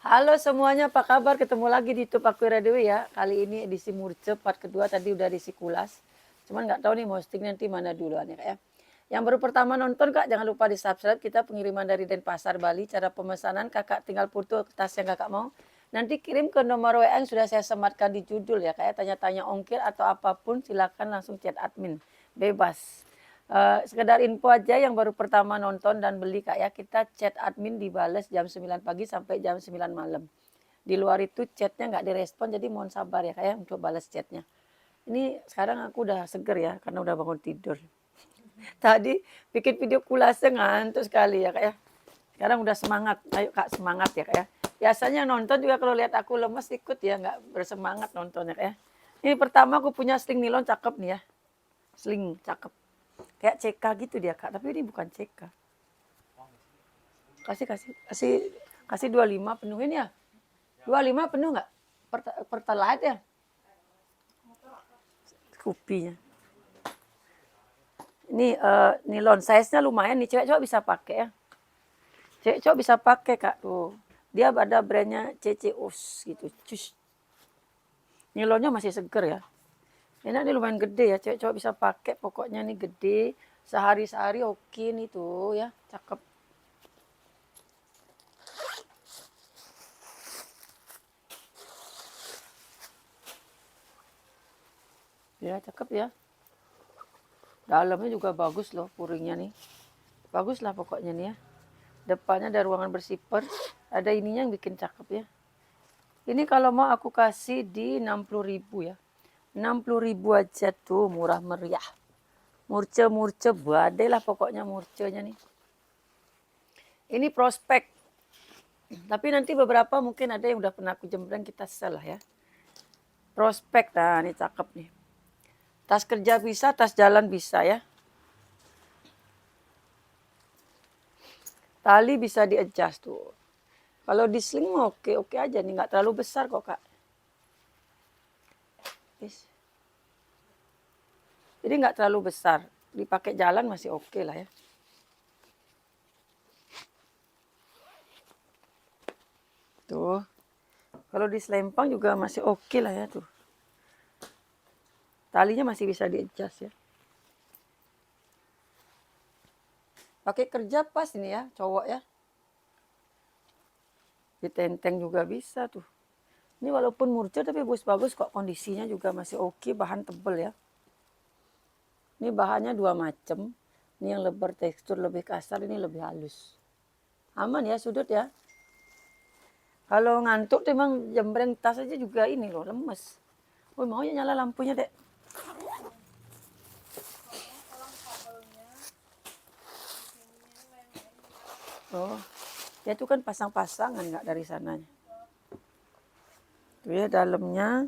Halo semuanya, apa kabar? Ketemu lagi di YouTube aku Radio ya. Kali ini edisi Murce part kedua, tadi udah edisi Kulas. Cuman nggak tahu nih mau posting nanti mana duluan ya Kak ya. Yang baru pertama nonton Kak, jangan lupa di-subscribe. Kita pengiriman dari Denpasar, Bali. Cara pemesanan Kakak tinggal foto tas yang Kakak mau. Nanti kirim ke nomor WA yang sudah saya sematkan di judul ya Kak ya. Tanya-tanya ongkir atau apapun silakan langsung chat admin. Bebas. Sekedar info aja yang baru pertama nonton dan beli Kak ya, kita chat admin dibales jam 9 pagi sampai jam 9 malam. Di luar itu chatnya nggak direspon, jadi mohon sabar ya Kak ya untuk balas chatnya. Ini sekarang aku udah seger ya, karena udah bangun tidur. Tadi bikin video kulasnya ngantuk sekali ya Kak ya. Sekarang udah semangat, ayo Kak semangat ya Kak ya. Biasanya nonton juga kalau lihat aku lemes ikut ya, nggak bersemangat nontonnya Kak ya. Ini pertama aku punya sling nilon cakep nih ya. Sling cakep. Kayak CK gitu dia Kak, tapi ini bukan CK. Kasih kasih kasih kasih 25 penuhin ya. 25 penuh nggak? Pertalite ya? Kopinya. Ini nilon size-nya lumayan nih, cewek cowok bisa pakai ya. Cewek cowok bisa pakai Kak tuh. Dia ada brandnya CCOS gitu. Cus. Nilonnya masih seger ya. Enak nih lumayan gede ya, cewek cowok bisa pakai. Pokoknya nih gede, sehari-sehari oke nih tuh ya, cakep. Ya cakep ya. Dalamnya juga bagus loh puringnya nih. Bagus lah pokoknya nih ya. Depannya ada ruangan bersifar. Ada ininya yang bikin cakep ya. Ini kalau mau aku kasih di 60.000 ya. 60.000 aja tuh, murah meriah. Murce-murce badai lah pokoknya murcenya nih. Ini prospek. Tapi nanti beberapa mungkin ada yang udah pernah aku jembreng, kita salah ya. Prospek, nah ini cakep nih. Tas kerja bisa, tas jalan bisa ya. Tali bisa di-adjust tuh. Kalau di sling mah oke aja nih, nggak terlalu besar kok Kak. Jadi nggak terlalu besar, dipakai jalan masih oke lah ya. Tuh, kalau di selempang juga masih oke lah ya tuh. Talinya masih bisa di-adjust ya. Pakai kerja pas ini ya, cowok ya. Ditenteng juga bisa tuh. Ini walaupun murca tapi bagus kok, kondisinya juga masih oke, bahan tebel ya. Ini bahannya dua macam. Ini yang lebar tekstur lebih kasar, ini lebih halus. Aman ya sudut ya. Kalau ngantuk tuh emang jembreng tas aja juga ini loh, lemes. Woi mau ya nyala lampunya dek. Oh, ya itu kan pasang-pasangan nggak dari sananya. Tuh ya dalamnya.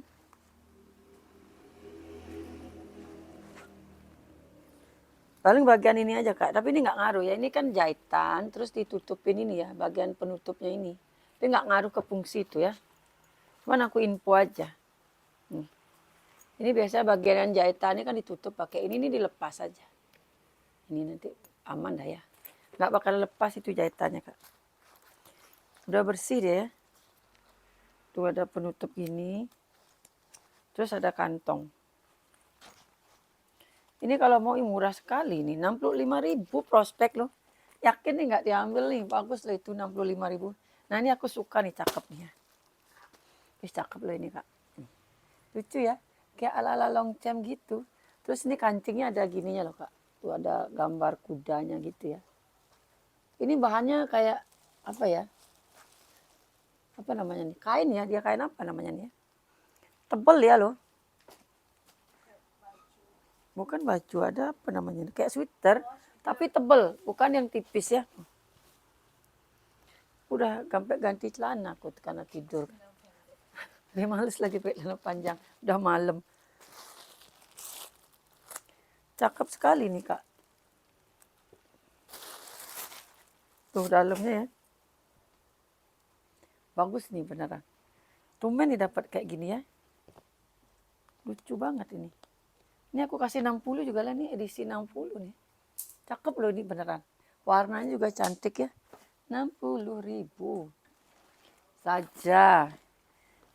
Paling bagian ini aja Kak, tapi ini nggak ngaruh ya. Ini kan jahitan, terus ditutupin ini ya, bagian penutupnya ini. Tapi nggak ngaruh ke fungsi itu ya. Cuman aku info aja. Ini biasa bagian jahitan ini kan ditutup pakai ini dilepas aja. Ini nanti aman dah ya. Nggak bakal lepas itu jahitannya Kak. Udah bersih deh ya. Tuh ada penutup ini. Terus ada kantong. Ini kalau mau murah sekali nih, 65.000 prospek loh. Yakin nih nggak diambil nih, bagus lah itu 65.000. Nah ini aku suka nih, cakep nih ya. Cakep loh ini Kak. Lucu ya, kayak ala-ala longcam gitu. Terus ini kancingnya ada gininya loh Kak. Tuh ada gambar kudanya gitu ya. Ini bahannya kayak apa ya? Apa namanya nih? Kain ya, dia kain apa namanya nih ya? Tebel ya loh. Bukan baju, ada apa namanya? Kayak sweater, tapi tebel, bukan yang tipis ya. Udah sampai ganti celana aku karena tidur. Dia males lagi pakai celana panjang, udah malam. Cakep sekali nih Kak. Tuh dalamnya ya. Bagus nih beneran. Tumben nih dapat kayak gini ya. Lucu banget ini. Ini aku kasih 60 juga lah nih, edisi 60 nih. Cakep loh ini beneran. Warnanya juga cantik ya. 60.000. saja.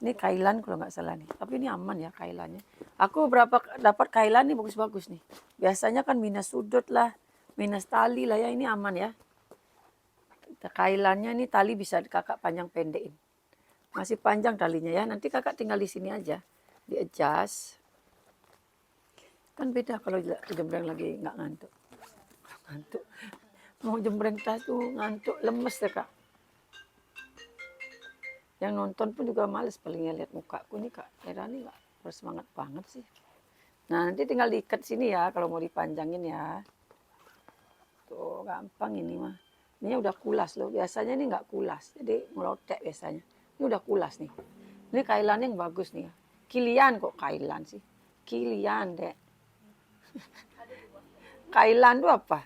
Ini kailan kalau nggak salah nih. Tapi ini aman ya kailannya. Aku berapa dapat kailan nih bagus-bagus nih. Biasanya kan minus sudut lah, minus tali lah ya. Ini aman ya. Kailannya ini tali bisa kakak panjang pendekin. Masih panjang talinya ya. Nanti kakak tinggal di sini aja. Di adjust. Kan beda kalau jembreng lagi nggak ngantuk. Ngantuk. Mau jembreng tas tuh ngantuk, lemes ya kak. Yang nonton pun juga males palingnya lihat mukaku nih kak. Era nih nggak bersemangat banget sih. Nah nanti tinggal diikat sini ya kalau mau dipanjangin ya. Tuh gampang ini mah. Ini udah kulas loh. Biasanya ini nggak kulas. Jadi melotek biasanya. Ini udah kulas nih. Ini kailan yang bagus nih ya. Kilian kok kailan sih. Kilian dek. Kailan itu apa?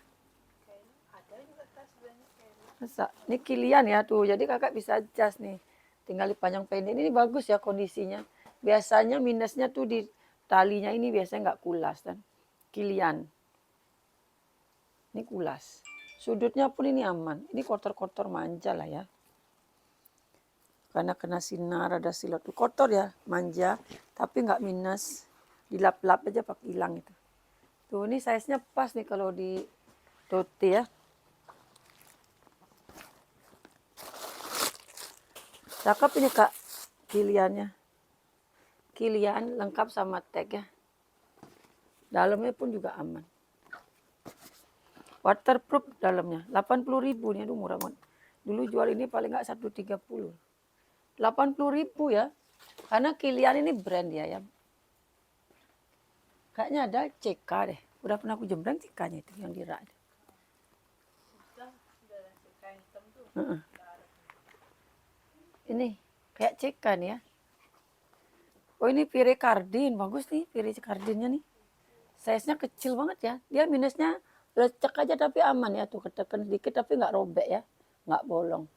Masa? Ini kilian ya tuh. Jadi kakak bisa adjust nih. Tinggal dipanjang pendek. Ini bagus ya kondisinya. Biasanya minusnya tuh di talinya ini biasanya nggak kulas kan. Kilian. Ini kulas. Sudutnya pun ini aman. Ini kotor-kotor manja lah ya. Karena kena sinar ada silat. Kotor ya manja. Tapi nggak minus. Dilap-lap aja pakai hilang itu. Tuh ini size-nya pas nih kalau di tote ya. Cakep ini kak kiliannya. Kilian lengkap sama tag ya. Dalamnya pun juga aman. Waterproof dalamnya. 80.000 nih, aduh murah banget. Dulu jual ini paling nggak 130. 80.000 ya. Karena Kilian ini brand ya. Kayaknya ada CK deh. Udah pernah aku jembreng CK-nya itu yang di rak. Ini kayak CK nih ya. Oh ini Pire Cardin, bagus nih Pire Cardinnya nih. Size-nya kecil banget ya. Dia minusnya lecek aja tapi aman ya. Tuh ketekan sedikit tapi nggak robek ya. Nggak bolong.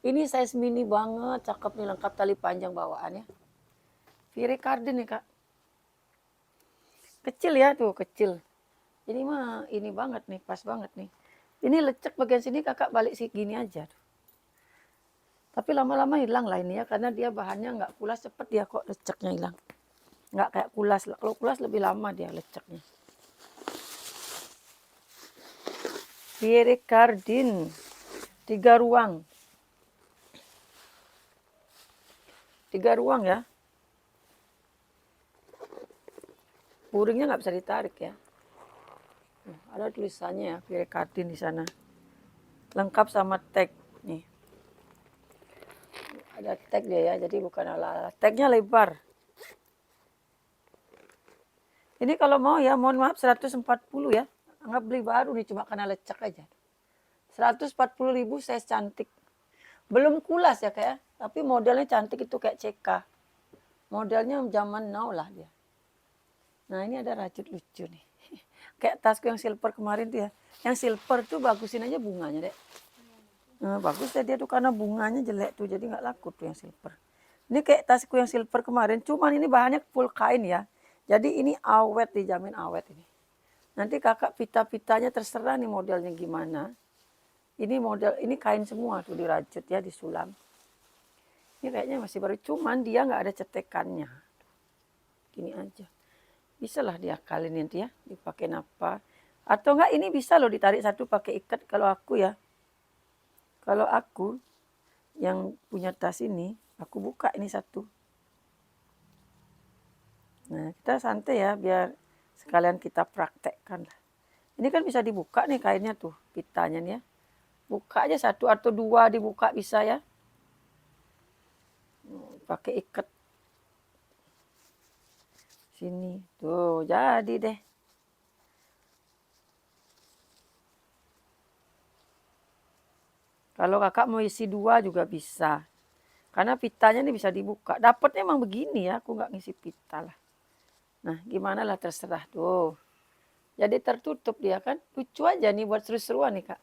Ini size mini banget, cakep nih lengkap tali panjang bawaan ya. Pire Cardin nih kak. Kecil ya tuh, kecil. Ini mah ini banget nih, pas banget nih. Ini lecek bagian sini kakak balik gini aja. Tapi lama-lama hilang lah ini ya, karena dia bahannya nggak kulas cepet dia kok leceknya hilang. Nggak kayak kulas, kalau kulas lebih lama dia leceknya. Pierre Cardin, 3 ruang. 3 ruang ya. Puringnya nggak bisa ditarik ya. Ada tulisannya ya, Pierre Cardin di sana. Lengkap sama tag nih. Ada tag dia ya, jadi bukan ala-ala. Tagnya lebar. Ini kalau mau ya, mohon maaf 140 ya. Anggap beli baru nih, cuma karena lecek aja. 140.000 size cantik. Belum kulas ya kayak, tapi modelnya cantik itu kayak CK. Modelnya zaman now lah dia. Nah ini ada rajut lucu nih. Kayak tasku yang silver kemarin tuh ya. Yang silver tuh bagusin aja bunganya deh. Nah, bagus ya dia tuh karena bunganya jelek tuh jadi nggak laku tuh yang silver. Ini kayak tasku yang silver kemarin, cuman ini bahannya full kain ya. Jadi ini awet, dijamin awet ini. Nanti kakak pita-pitanya terserah nih modelnya gimana. Ini model, ini kain semua tuh dirajut ya, disulam. Ini kayaknya masih baru, cuman dia nggak ada cetekannya. Gini aja. Bisa lah diakalin nanti ya, dipakai apa. Atau enggak ini bisa loh ditarik satu pakai ikat kalau aku ya. Kalau aku yang punya tas ini, aku buka ini satu. Nah kita santai ya biar sekalian kita praktekkan lah. Ini kan bisa dibuka nih kainnya tuh, pitanya nih ya. Buka aja satu atau dua dibuka bisa ya. Pakai ikat. Sini, tuh jadi deh. Kalau kakak mau isi 2 juga bisa. Karena pitanya ini bisa dibuka. Dapatnya emang begini ya, aku nggak ngisi pita lah. Nah gimana lah terserah tuh. Jadi tertutup dia kan. Lucu aja nih buat seru-seruan nih kak.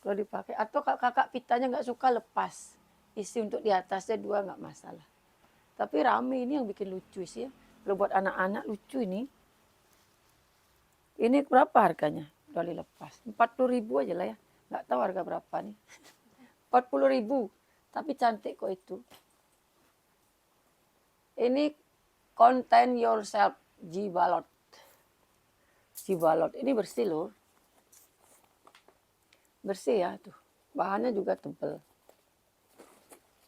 Kalau dipakai. Atau kakak pitanya nggak suka lepas. Isi untuk di atasnya 2 nggak masalah. Tapi rame ini yang bikin lucu sih ya. Kalau buat anak-anak lucu ini. Ini berapa harganya? Udah dilepas. 40.000 aja lah ya. Nggak tahu harga berapa nih. 40.000. Tapi cantik kok itu. Ini Contain Yourself Jibalot. Jibalot ini bersih loh. Bersih ya tuh. Bahannya juga tebal.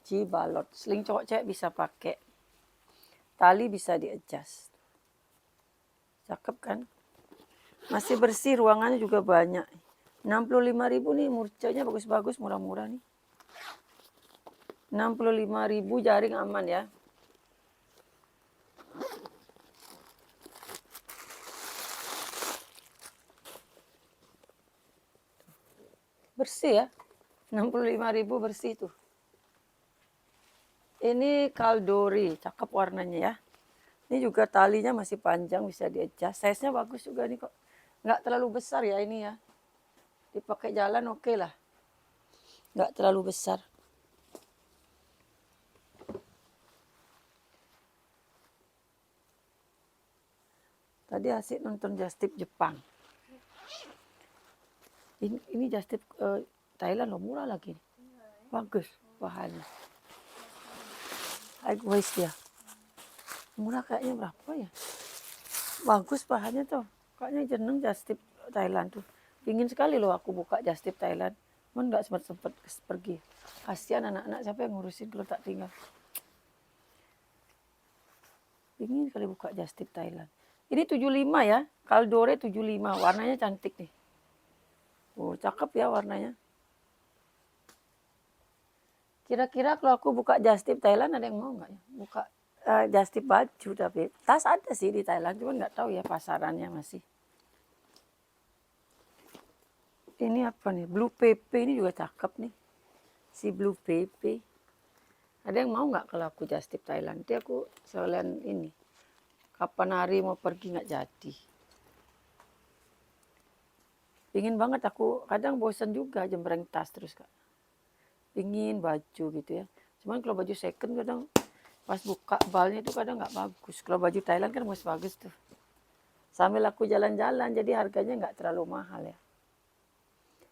Jibalot. Sling cowok cewek bisa pakai. Tali bisa di-adjust. Cakep kan? Masih bersih, ruangannya juga banyak. 65.000 nih, murcanya bagus-bagus, murah-murah nih. 65.000 jaring aman ya. Bersih ya. 65.000 bersih tuh. Ini Caldori, cakep warnanya ya. Ini juga talinya masih panjang, bisa di-adjust. Size-nya bagus juga nih kok. Nggak terlalu besar ya ini ya. Dipakai jalan oke lah. Nggak terlalu besar. Tadi asik nonton Just Tip Jepang. Ini Just Tip Thailand loh, murah lagi. Bagus bahannya. High waist ya. Murah kayaknya berapa ya? Bagus bahannya tuh. Kayaknya jeneng Just Tip Thailand tuh. Ingin sekali loh aku buka Just Tip Thailand. Cuman nggak sempat pergi. Kasihan anak-anak, siapa yang ngurusin kalau tak tinggal. Ingin kali buka Just Tip Thailand. Ini 75 ya. Caldore 75. Warnanya cantik nih. Oh, cakep ya warnanya. Kira-kira kalau aku buka Just Tip Thailand ada yang mau nggak ya? Buka Just Tip baju, tapi tas ada sih di Thailand, cuman nggak tahu ya pasarannya masih. Ini apa nih? Blue PP ini juga cakep nih. Si Blue PP. Ada yang mau nggak kalau aku Just Tip Thailand? Nanti aku sekalian ini. Kapan hari mau pergi nggak jadi. Pingin banget aku, kadang bosan juga jembreng tas terus kak. Pingin baju gitu ya. Cuman kalau baju second kadang pas buka balnya itu kadang nggak bagus. Kalau baju Thailand kan masih bagus tuh. Sambil aku jalan-jalan jadi harganya nggak terlalu mahal ya.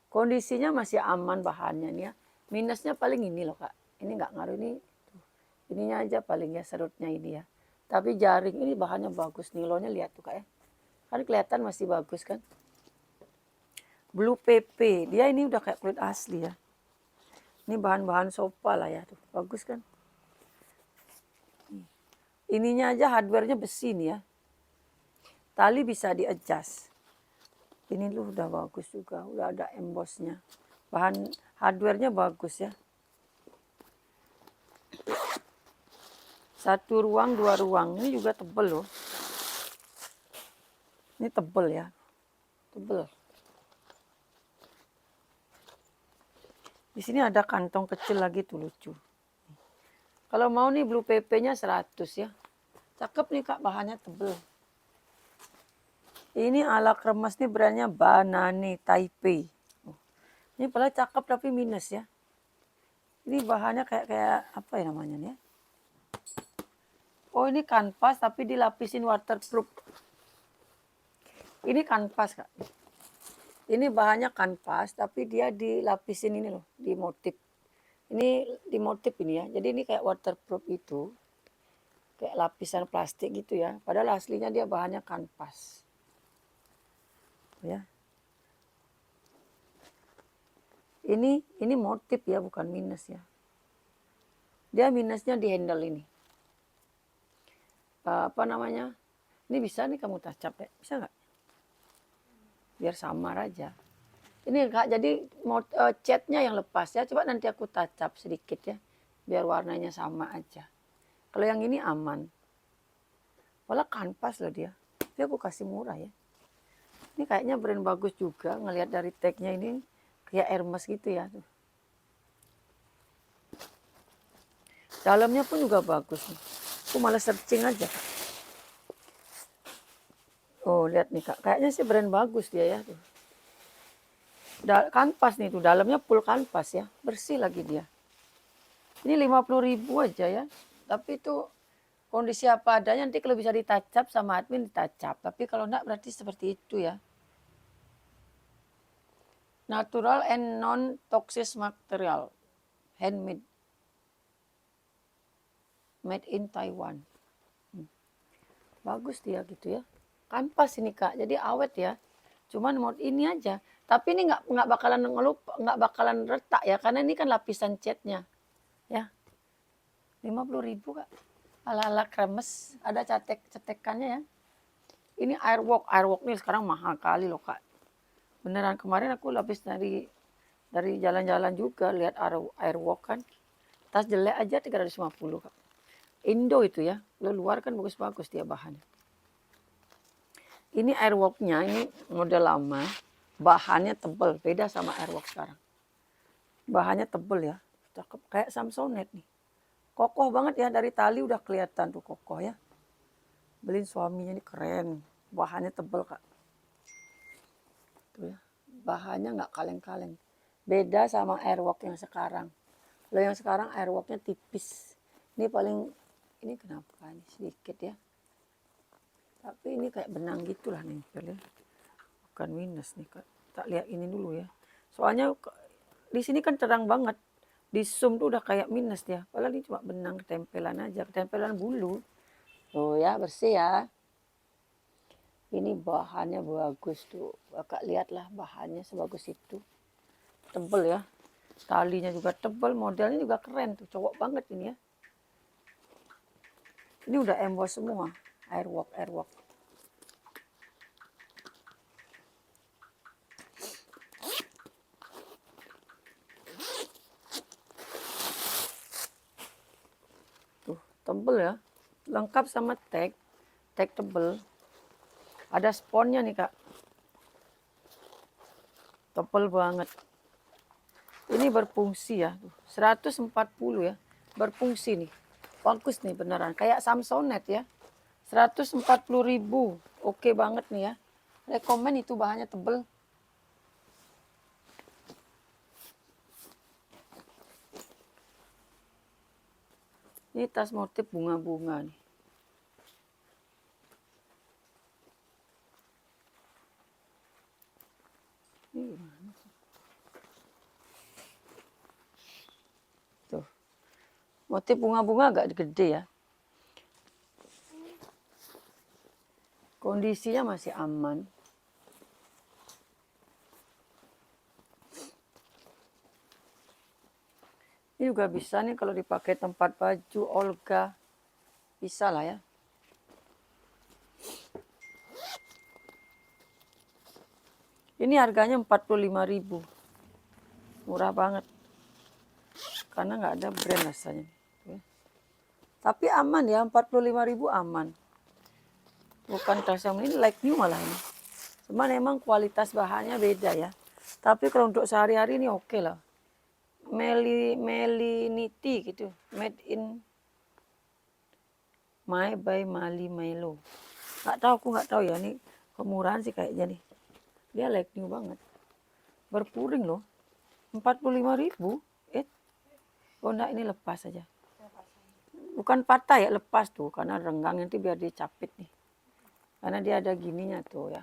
Kondisinya masih aman bahannya nih ya. Minusnya paling ini loh kak. Ini nggak ngaruh ini. Ininya aja paling ya serutnya ini ya. Tapi jaring ini bahannya bagus. Nilonya lihat tuh kak ya. Kan kelihatan masih bagus kan. Blue PP. Dia ini udah kayak kulit asli ya. Ini bahan-bahan sofa lah ya tuh. Bagus kan. Ininya aja hardware-nya besi nih ya. Tali bisa di-adjust. Ini lu udah bagus juga, udah ada embossnya. Bahan hardware-nya bagus ya. 1 ruang, 2 ruang. Ini juga tebel loh. Ini tebel ya. Tebel. Di sini ada kantong kecil lagi tuh lucu. Kalau mau nih Blue PP-nya 100 ya. Cakep nih kak, bahannya tebel. Ini ala kremes nih brandnya Banane Taipei. Ini padahal cakep tapi minus ya. Ini bahannya kayak apa ya namanya nih ya. Oh ini kanvas tapi dilapisin waterproof. Ini kanvas kak. Ini bahannya kanvas tapi dia dilapisin ini loh, di motif. Ini di motif ini ya. Jadi ini kayak waterproof itu. Kayak lapisan plastik gitu ya. Padahal aslinya dia bahannya kanvas. Ya. Ini motif ya, bukan minus ya. Dia minusnya di handle ini. Apa namanya? Ini bisa nih kamu touch up ya. Bisa nggak? Biar samar aja. Ini kak, jadi catnya yang lepas ya. Coba nanti aku touch up sedikit ya. Biar warnanya sama aja. Kalau yang ini aman. Walau kanvas loh dia. Dia aku kasih murah ya. Ini kayaknya brand bagus juga. Ngelihat dari tagnya ini kayak Hermes gitu ya. Dalamnya pun juga bagus nih. Aku malah searching aja. Oh lihat nih kak. Kayaknya sih brand bagus dia ya. Kanvas nih tuh. Dalamnya full kanvas ya. Bersih lagi dia. Ini 50.000 aja ya. Tapi itu kondisi apa adanya, nanti kalau bisa ditacap sama admin ditacap. Tapi kalau enggak berarti seperti itu ya. Natural and non-toxic material. Handmade. made in Taiwan. Bagus dia gitu ya. Kanvas ini Kak, jadi awet ya. Cuman mau ini aja. Tapi ini nggak bakalan nggak bakalan retak ya, karena ini kan lapisan catnya. Ya, 50.000 Kak. Ala-ala kremes, ada cetekannya ya. Ini airwalk nih sekarang mahal kali loh Kak. Beneran kemarin aku lapis dari jalan-jalan juga lihat airwalk kan. Tas jelek aja 350 Kak. Indo itu ya, luar kan bagus-bagus dia bahannya. Ini airwalknya, ini model lama, bahannya tebel, beda sama airwalk sekarang. Bahannya tebel ya, cakep kayak Samsonite nih. Kokoh banget ya, dari tali udah kelihatan tuh kokoh ya. Beliin suaminya ini keren, bahannya tebel Kak. Tuh ya, bahannya nggak kaleng-kaleng. Beda sama airwalk yang sekarang. Kalau yang sekarang airwalknya tipis. Ini paling, ini kenapa ini sedikit ya. Tapi ini kayak benang gitulah nempel ya. Bukan minus nih Kak. Tak lihat ini dulu ya. Soalnya di sini kan terang banget. Di zoom tuh udah kayak minus dia. Padahal ini cuma benang ketempelan aja. Ketempelan bulu. Tuh ya, bersih ya. Ini bahannya bagus tuh. Kakak lihatlah bahannya sebagus itu. Tebel ya. Talinya juga tebel. Modelnya juga keren tuh. Cowok banget ini ya. Ini udah emboss semua. Airwalk. Tuh, tebel ya. Lengkap sama tag tebel. Ada sponnya nih Kak. Tebel banget. Ini berfungsi ya. 140 ya. Berfungsi nih. Bagus nih beneran. Kayak Samsonite ya. 140.000. Oke banget nih ya. Rekomen itu bahannya tebel. Ini tas motif bunga-bunga nih. Ini gimana sih? Tuh. Motif bunga-bunga agak gede ya. Kondisinya masih aman. Ini juga bisa nih kalau dipakai tempat baju Olga. Bisa lah ya. Ini harganya 45.000. Murah banget. Karena nggak ada brand rasanya. Tapi aman ya, 45.000 aman. Bukan tas yang ini like new malah ini. Cuman emang kualitas bahannya beda ya. Tapi kalau untuk sehari-hari ini oke lah. Meliniti gitu. Made in My by Mali Milo. Aku nggak tahu ya, ini kemurahan sih kayaknya nih. Dia like new banget. Berpuring loh. 45.000. Oh enggak, ini lepas saja. Bukan patah ya, lepas tuh. Karena renggang nanti biar dicapit nih. Karena dia ada gininya tuh ya.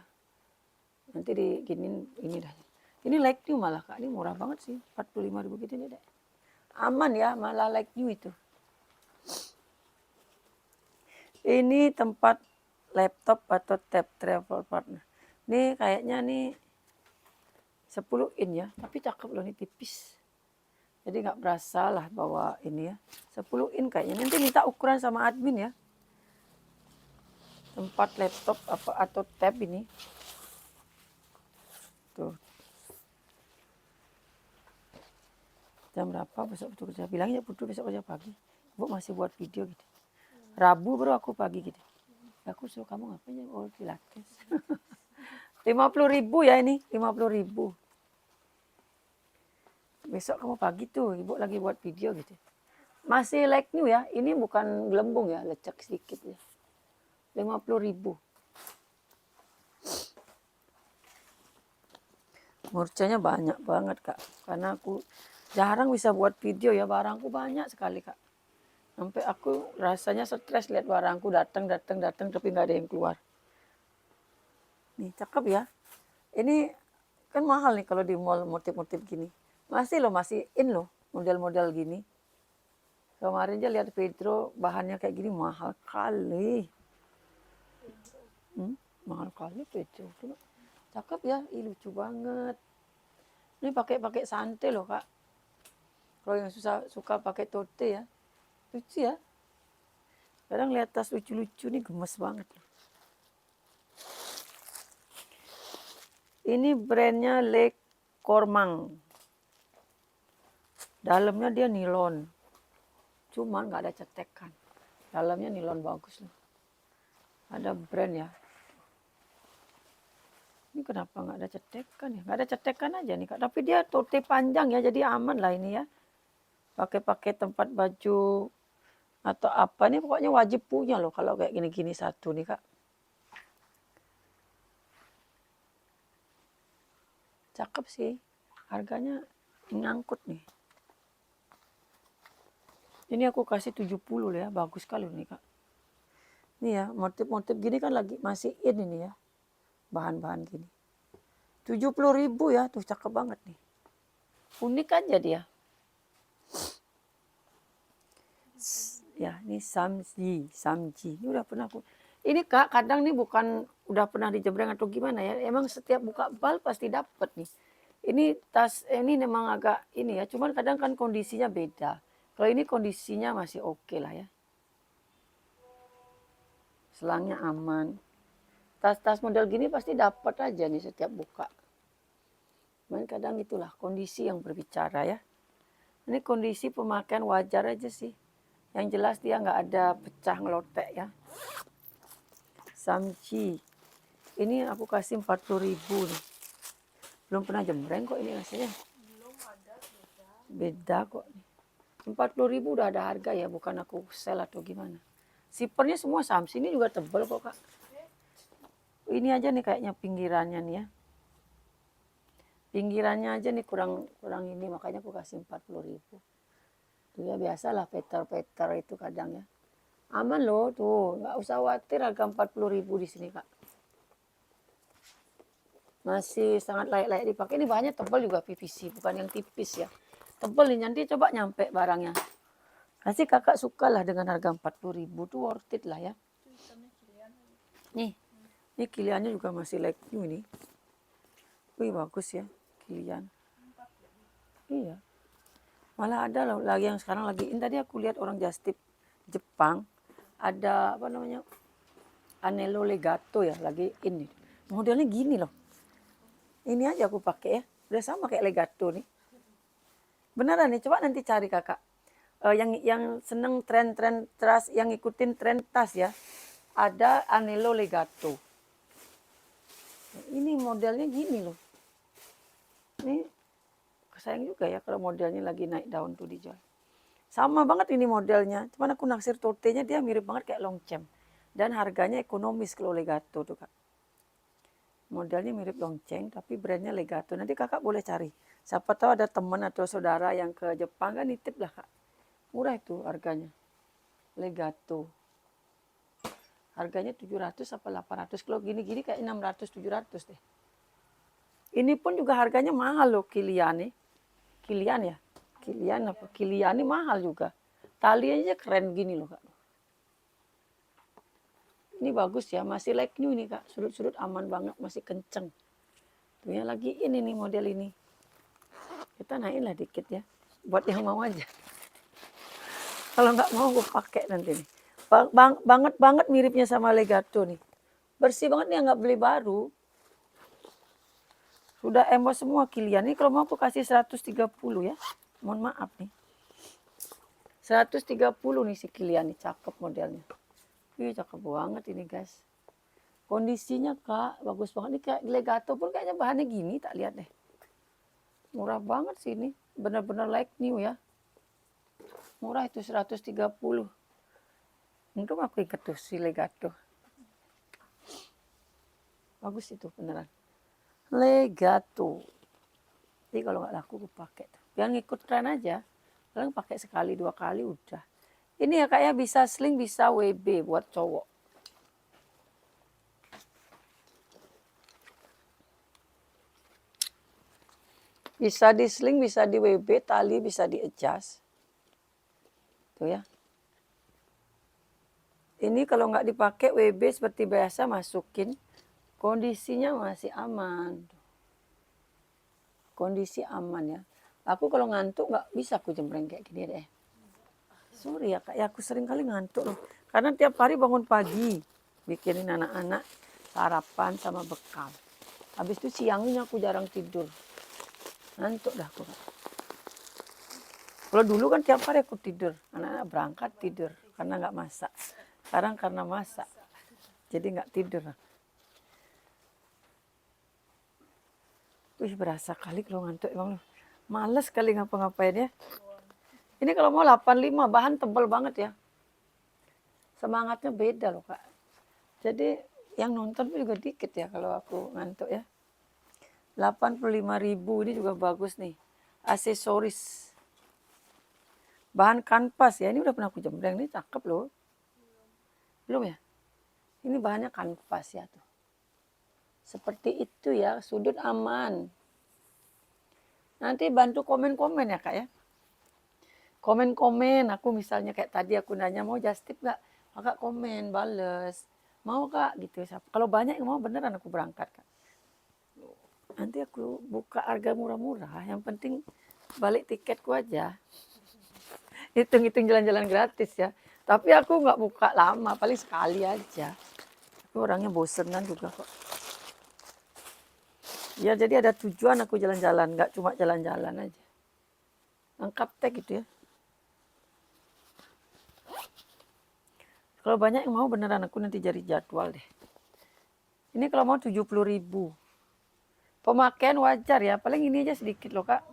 Nanti diginin ini dah. Ini like new malah Kak. Ini murah banget sih. 45.000 gitu deh. Aman ya, malah like new itu. Ini tempat laptop atau tab travel partner. Ini kayaknya nih 10 in ya. Tapi cakep loh, ini tipis. Jadi nggak berasa lah bawa ini ya. 10 in kayaknya. Nanti minta ukuran sama admin ya. Tempat laptop atau tab ini. Tuh. Jam berapa besok Putu kerja? Bilang ya Putu besok kerja pagi. Bu masih buat video gitu. Rabu baru aku pagi gitu. Aku suruh kamu ngapain ya? Oh pilates. 50.000 ya ini. 50.000. Besok kamu pagi tuh. Ibu lagi buat video gitu. Masih like new ya. Ini bukan gelembung ya. Lecek sedikit ya. 50.000. Murcanya banyak banget Kak. Karena aku jarang bisa buat video ya. Barangku banyak sekali Kak. Sampai aku rasanya stres lihat barangku datang tapi nggak ada yang keluar. Nih cakep ya. Ini kan mahal nih kalau di mall motif-motif gini. Masih in loh model-model gini. Kemarin aja lihat Pedro bahannya kayak gini mahal kali. Mahal kali Pedro. Cakep ya, lucu banget. Ini pakai sante loh kak. Kalau yang suka pakai tote ya, lucu ya. Kadang lihat tas lucu-lucu nih gemes banget. Ini brandnya Le Cormang. Dalamnya dia nilon. Cuman nggak ada cetekan. Dalamnya nilon bagus loh. Ada brand ya. Ini kenapa nggak ada cetekan ya? Nggak ada cetekan aja nih kak. Tapi dia tote panjang ya, jadi aman lah ini ya. Pakai tempat baju atau apa nih, pokoknya wajib punya loh kalau kayak gini-gini satu nih kak. Cakep sih. Harganya ngangkut nih. Ini aku kasih 70 ya, bagus sekali nih kak. Ini ya, motif-motif gini kan lagi masih ini ya. Bahan-bahan gini. 70.000 ya, tuh cakep banget nih. Unik aja dia. Ya, ini samji. Ini udah pernah aku. Ini kak, kadang nih bukan udah pernah dijembreng atau gimana ya. Emang setiap buka bal pasti dapat nih. Ini tas, ini memang agak ini ya. Cuman kadang kan kondisinya beda. Kalau ini kondisinya masih oke lah ya. Selangnya aman. Tas-tas model gini pasti dapat aja nih setiap buka. Cuman kadang itulah kondisi yang berbicara ya. Ini kondisi pemakaian wajar aja sih. Yang jelas dia nggak ada pecah ngelotek ya. Samji. Ini aku kasih 40.000 nih. Belum pernah jembreng kok ini rasanya. Belum ada, beda kok. 40.000 udah ada harga ya, bukan aku sell atau gimana. Sipernya semua Samsi, ini juga tebal kok kak. Ini aja nih kayaknya pinggirannya nih ya. Pinggirannya aja nih kurang ini, makanya aku kasih 40.000. Tuh ya biasalah peter itu kadang ya. Aman loh tuh, nggak usah khawatir harga 40.000 di sini kak. Masih sangat layak dipakai. Ini bahannya tebal juga PVC, bukan yang tipis ya. Tebal nih, nanti coba nyampe barangnya. Pasti kakak suka lah dengan harga 40.000 tuh worth it lah ya. Nih, ini kiliannya juga masih like new nih. Wih bagus ya, kilian. Iya. Malah ada loh lagi yang sekarang lagi ini, tadi aku lihat orang just tip Jepang. Ada apa namanya, Anello Legato ya, lagi ini. Modelnya gini loh. Ini aja aku pakai ya, udah sama kayak Legato nih. Beneran nih, coba nanti cari kakak. Yang seneng tren-tren tas, yang ikutin tren tas ya. Ada Anello Legato. Ini modelnya gini loh. Ini sayang juga ya kalau modelnya lagi naik daun tuh dijual. Sama banget ini modelnya. Cuman aku naksir totenya, dia mirip banget kayak Longchamp. Dan harganya ekonomis kalau Legato tuh kak. Modelnya mirip Longchamp tapi brandnya Legato. Nanti kakak boleh cari. Siapa tahu ada teman atau saudara yang ke Jepang kan, nitip lah kak. Murah itu harganya. Legato. Harganya 700 apa 800. Kalau gini-gini kayak 600 700 deh. Ini pun juga harganya mahal loh Kilian nih. Kilian ya? Kilian apa? Kilian ini mahal juga. Tali aja keren gini loh kak. Ini bagus ya, masih like new nih kak. Sudut-sudut aman banget, masih kenceng. Tuh ya lagi ini nih model ini. Kita naikin lah dikit ya. Buat yang mau aja. Kalau nggak mau gue pakai nanti nih. Banget miripnya sama Legato nih. Bersih banget nih, nggak beli baru. Sudah embos semua Kilian. Ini kalau mau aku kasih 130 ya. Mohon maaf nih. 130 nih si Kilian nih, cakep modelnya. Ih, cakep banget ini guys. Kondisinya kak, bagus banget. Ini kayak Legato pun kayaknya bahannya gini, tak lihat deh. Murah banget sih ini. Benar-benar like new ya. Murah itu 130. Untung aku inget tuh si Legato. Bagus itu beneran. Legato. Jadi kalau nggak laku gue pakai. Biar ngikut tren aja. Kadang pakai sekali 2 kali udah. Ini ya kayak bisa sling, bisa WB buat cowok. Bisa di sling, bisa di WB, tali bisa di adjust. Tuh ya. Ini kalau nggak dipakai WB seperti biasa masukin, kondisinya masih aman. Kondisi aman ya. Aku kalau ngantuk nggak bisa aku jembreng kayak gini deh. Sorry ya kak, ya aku sering kali ngantuk loh. Karena tiap hari bangun pagi, bikinin anak-anak sarapan sama bekal. Habis itu siangnya aku jarang tidur. Ngantuk dah aku. Kalau dulu kan tiap hari aku tidur, anak-anak berangkat tidur karena nggak masak. Sekarang karena masak, jadi nggak tidur. Wih berasa kali kalau ngantuk emang loh. Males kali ngapa-ngapain ya. Ini kalau mau 85, bahan tebal banget ya. Semangatnya beda loh kak. Jadi yang nonton juga dikit ya kalau aku ngantuk ya. 85.000 ini juga bagus nih. Aksesoris. Bahan kanvas ya, ini udah pernah aku jembreng, ini cakep loh. Belum ya? Ini bahannya kanvas ya tuh. Seperti itu ya, sudut aman. Nanti bantu komen-komen ya kak ya. Komen-komen, aku misalnya kayak tadi aku nanya mau just tip nggak? Kakak komen, bales. Mau kak gitu. Kalau banyak yang mau beneran aku berangkat kak. Nanti aku buka harga murah-murah, yang penting balik tiketku aja. Hitung-hitung jalan-jalan gratis ya. Tapi aku nggak buka lama, paling sekali aja. Aku orangnya bosenan juga kok. Ya jadi ada tujuan aku jalan-jalan, nggak cuma jalan-jalan aja. Lengkap tag gitu ya. Kalau banyak yang mau beneran aku nanti cari jadwal deh. Ini kalau mau 70.000. Pemakaian wajar ya, paling ini aja sedikit loh kak.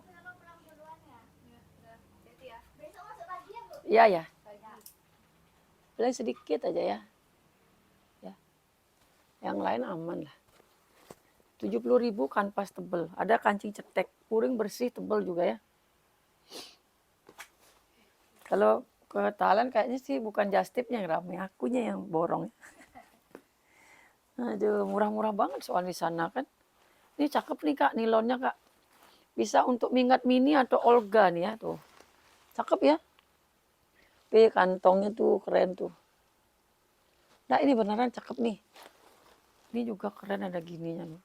Iya ya. Paling sedikit aja ya. Ya. Yang lain aman lah. 70.000 kanvas tebel. Ada kancing cetek, puring bersih tebel juga ya. Kalau ke Thailand kayaknya sih bukan just tipnya yang ramai, akunya yang borong. Aduh, murah-murah banget soal di sana kan. Ini cakep nih kak, nilonnya kak. Bisa untuk Mingat Mini atau Olga nih ya tuh. Cakep ya. Kantongnya tuh keren tuh. Nah ini beneran cakep nih. Ini juga keren ada gininya nih.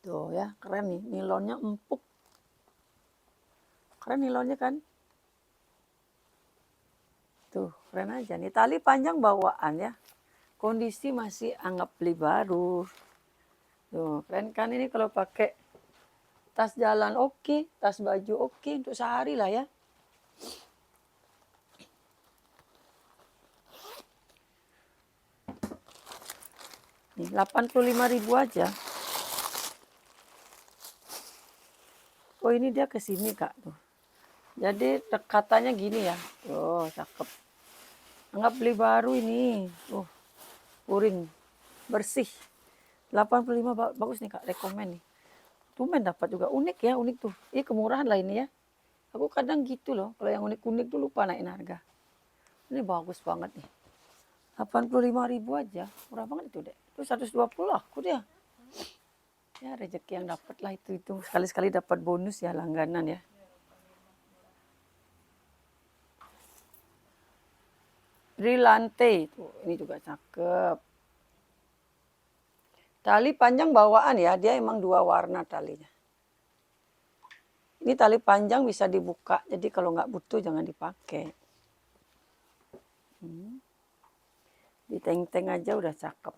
Tuh ya, keren nih. Nilonnya empuk. Keren nilonnya kan. Tuh, keren aja nih. Tali panjang bawaan ya. Kondisi masih anggap beli baru. Tuh, keren kan ini kalau pakai tas jalan oke, tas baju oke untuk sehari lah ya. Nih, 85.000 aja. Oh, ini dia ke sini, Kak, tuh. Jadi katanya gini ya. Oh, cakep. Anggap beli baru ini. Puring. Bersih. 85 bagus nih, Kak. Rekomen nih. Tumben dapat juga. Unik ya, unik tuh. Ini kemurahan lah ini ya. Aku kadang gitu loh. Kalau yang unik-unik tuh lupa naikin harga. Ini bagus banget nih. 85.000 aja. Murah banget itu, Dek. Itu 120 aku dia. Ya rezeki yang dapat lah itu. Sekali-sekali dapat bonus ya langganan ya. Brillante. Tuh, ini juga cakep. Tali panjang bawaan ya. Dia emang 2 warna talinya. Ini tali panjang bisa dibuka. Jadi kalau nggak butuh jangan dipakai. Di teng-teng aja udah cakep.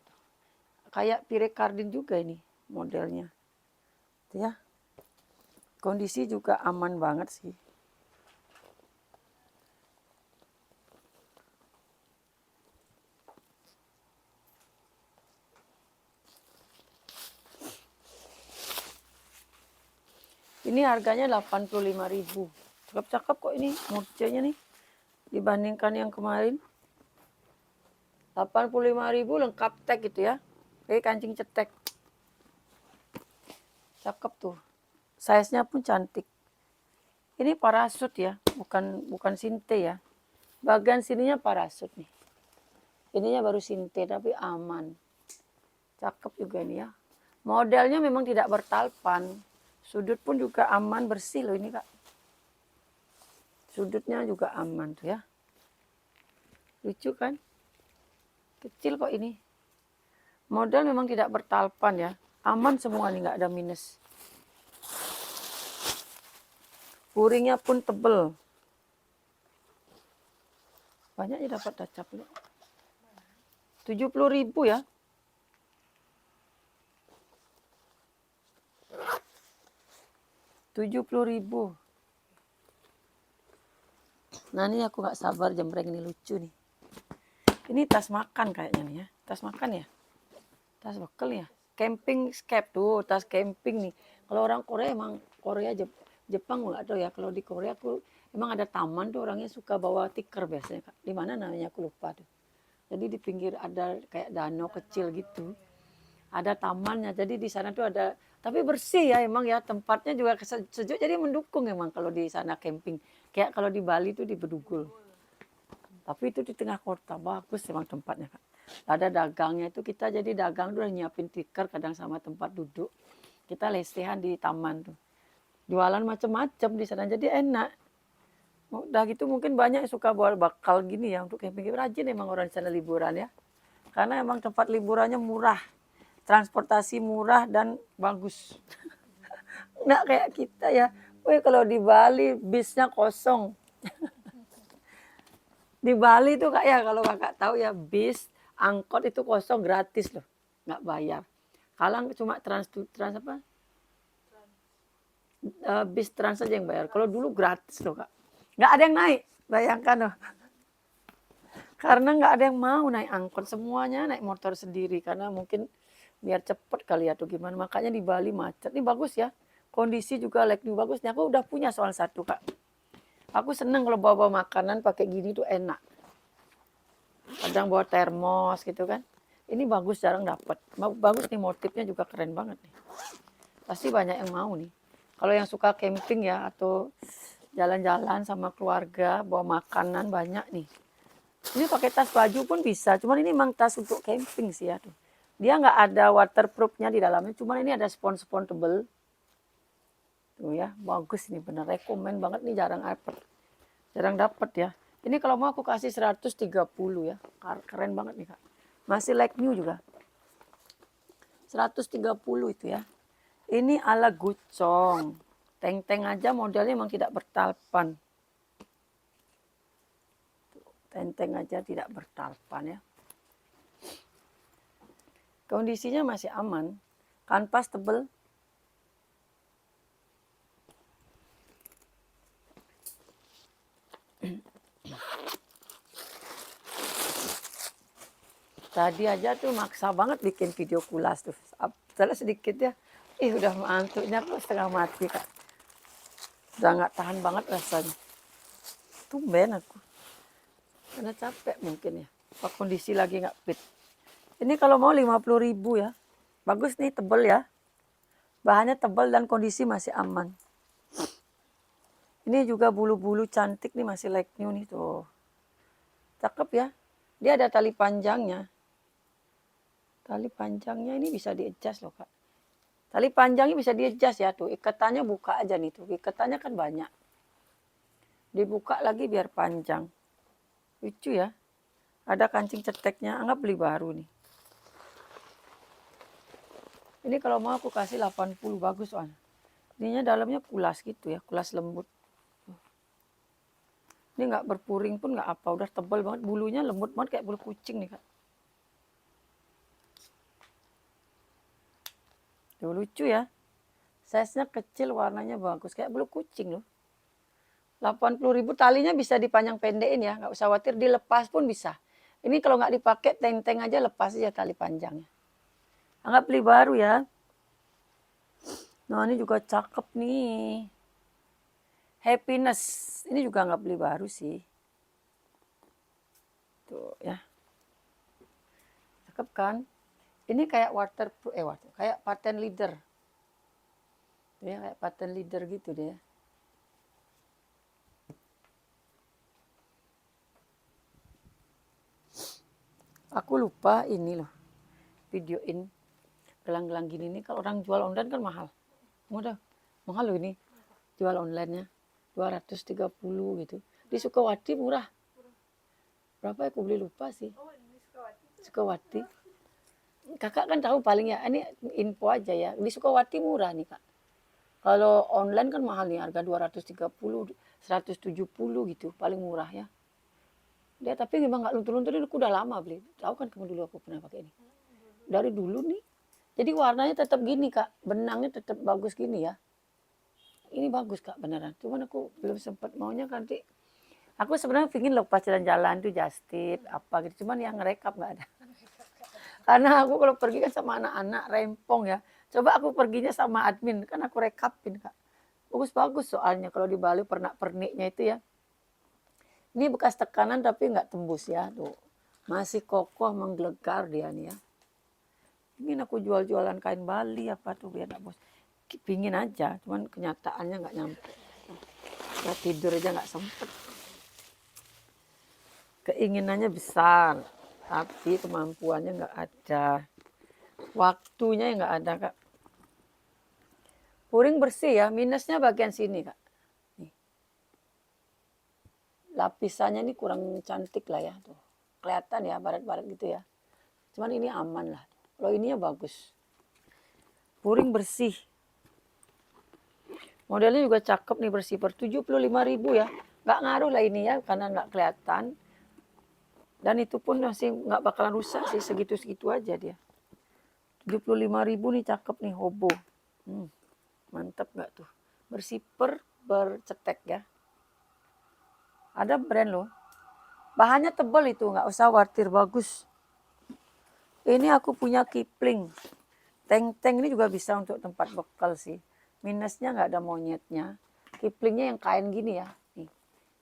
Kayak pirecardin juga ini modelnya. Ya. Kondisi juga aman banget sih. Ini harganya 85.000. Cakep-cakep kok ini murcanya nih. Dibandingkan yang kemarin. 85.000 lengkap tag gitu ya. Kayak kancing cetek. Cakep tuh. Size-nya pun cantik. Ini parasut ya, bukan sinte ya. Bagian sininya parasut nih. Ininya baru sinte tapi aman. Cakep juga nih ya. Modelnya memang tidak bertalpan. Sudut pun juga aman, bersih loh ini kak. Sudutnya juga aman tuh ya. Lucu kan? Kecil kok ini. Model memang tidak bertalpan ya. Aman semua nih, nggak ada minus. Puringnya pun tebel. Banyaknya dapat dacap. 70.000 ya. Rp70.000. Nah ini aku nggak sabar jembreng ini lucu nih. Ini tas makan kayaknya nih ya. Tas makan ya. Tas bekal ya. Camping scape tuh, tas camping nih. Kalau orang Korea emang Korea Jepang nggak tahu ya. Kalau di Korea aku emang ada taman tuh orangnya suka bawa tikar biasanya. Di mana namanya aku lupa tuh. Jadi di pinggir ada kayak danau kecil gitu. Ada tamannya. Jadi di sana tuh ada, tapi bersih ya emang ya, tempatnya juga sejuk jadi mendukung emang kalau di sana camping. Kayak kalau di Bali tuh di Bedugul. Tapi itu di tengah kota, bagus emang tempatnya Kak. Ada dagangnya itu, kita jadi dagang tuh udah nyiapin tikar kadang sama tempat duduk. Kita lesehan di taman tuh. Jualan macam-macam di sana jadi enak. Udah gitu mungkin banyak yang suka bawa bakal gini ya untuk camping. Rajin emang orang di sana liburan ya. Karena emang tempat liburannya murah. Transportasi murah dan bagus. Nggak kayak kita ya. Wih kalau di Bali bisnya kosong. Di Bali tuh Kak ya, kalau Kakak tahu ya, bis, angkot itu kosong gratis loh. Nggak bayar. Kalau cuma trans apa? Bis trans aja yang bayar. Kalau dulu gratis loh Kak. Nggak ada yang naik. Bayangkan loh. Karena nggak ada yang mau naik angkot. Semuanya naik motor sendiri. Karena mungkin biar cepet kali ya tuh gimana. Makanya di Bali macet. Ini bagus ya. Kondisi juga like bagus. Nih aku udah punya soal satu Kak. Aku seneng kalau bawa makanan pakai gini tuh enak. Kadang bawa termos gitu kan. Ini bagus, jarang dapat. Bagus nih, motifnya juga keren banget nih. Pasti banyak yang mau nih. Kalau yang suka camping ya atau jalan-jalan sama keluarga bawa makanan banyak nih. Ini pakai tas baju pun bisa. Cuman ini memang tas untuk camping sih ya tuh. Dia nggak ada waterproofnya di dalamnya. Cuman ini ada spons-spons tebel. Tuh ya, bagus nih, bener rekomen banget nih, jarang dapat ya. Ini kalau mau aku kasih 130 ya. Keren banget nih Kak. Masih like new juga. 130 itu ya. Ini ala gucong. Teng-teng aja modelnya memang tidak bertalpan. Teng-teng aja tidak bertalpan ya. Kondisinya masih aman. Kanvas tebel. Tadi aja tuh maksa banget bikin video kulas tuh. Salah sedikit ya. Udah ngantuknya kok setengah mati Kak. Udah nggak tahan banget rasanya. Tumben aku. Karena capek mungkin ya. Apa kondisi lagi nggak fit. Ini kalau mau 50.000 ya. Bagus nih, tebel ya. Bahannya tebal dan kondisi masih aman. Ini juga bulu-bulu cantik nih, masih like new nih tuh. Cakep ya. Dia ada tali panjangnya. Tali panjangnya ini bisa di-adjust loh Kak. Tali panjangnya bisa di-adjust ya tuh. Ikatannya buka aja nih tuh. Ikatannya kan banyak. Dibuka lagi biar panjang. Lucu ya. Ada kancing ceteknya. Anggap beli baru nih. Ini kalau mau aku kasih 80, bagus soalnya. Ininya dalamnya kulas gitu ya. Kulas lembut. Ini nggak berpuring pun nggak apa. Udah tebal banget. Bulunya lembut banget kayak bulu kucing nih Kak. Tuh, lucu ya. Size-nya kecil, warnanya bagus. Kayak bulu kucing loh. 80.000, talinya bisa dipanjang pendekin ya. Nggak usah khawatir, dilepas pun bisa. Ini kalau nggak dipakai, teng-teng aja, lepas aja tali panjangnya. Anggap beli baru ya. Nah ini juga cakep nih. Happiness. Ini juga nggak beli baru sih. Tuh ya. Cakep kan? Ini kayak kayak patent leader. Ya, kayak patent leader gitu deh. Aku lupa ini loh. Videoin gelang-gelang gini nih, kalau orang jual online kan mahal. Mudah. Mahal loh ini jual online-nya. 230 gitu. Di Sukawati murah. Berapa ya aku beli lupa sih. Sukawati. Kakak kan tahu paling ya, ini info aja ya. Di Sukawati murah nih Kak. Kalau online kan mahal nih, harga 230, 170 gitu, paling murah ya. Dia tapi memang nggak luntur-luntur, ini aku udah lama beli. Tahu kan kamu dulu aku pernah pakai ini. Dari dulu nih. Jadi warnanya tetap gini Kak, benangnya tetap bagus gini ya. Ini bagus Kak beneran. Cuman aku belum sempat maunya nanti. Aku sebenarnya pingin lepas jalan-jalan tuh just tip apa gitu. Cuman yang ngerekap nggak ada. Karena aku kalau pergi kan sama anak-anak rempong ya. Coba aku perginya sama admin, kan aku rekapin Kak. Bagus-bagus soalnya kalau di Bali pernak-perniknya itu ya. Ini bekas tekanan tapi nggak tembus ya tuh. Masih kokoh menggelegar dia nih ya. Ingin aku jual-jualan kain Bali apa tuh biar nggak bos. Pingin aja, cuman kenyataannya nggak nyampe. Ya tidur aja nggak sempet. Keinginannya besar, tapi kemampuannya nggak ada. Waktunya yang nggak ada Kak. Puring bersih ya, minusnya bagian sini Kak. Nih. Lapisannya ini kurang cantik lah ya tuh. Kelihatan ya barat-barat gitu ya. Cuman ini aman lah. Kalau ininya bagus. Puring bersih. Modelnya juga cakep nih, bersih per 75.000 ya. Nggak ngaruh lah ini ya karena nggak kelihatan. Dan itu pun masih nggak bakalan rusak sih, segitu-segitu aja dia. 75.000 nih, cakep nih, hobo. Mantap nggak tuh? Bersih bercetek ya. Ada brand loh. Bahannya tebal itu, nggak usah khawatir, bagus. Ini aku punya Kipling. Teng-teng ini juga bisa untuk tempat bekal sih. Minusnya nggak ada monyetnya. Kiplingnya yang kain gini ya. Nih.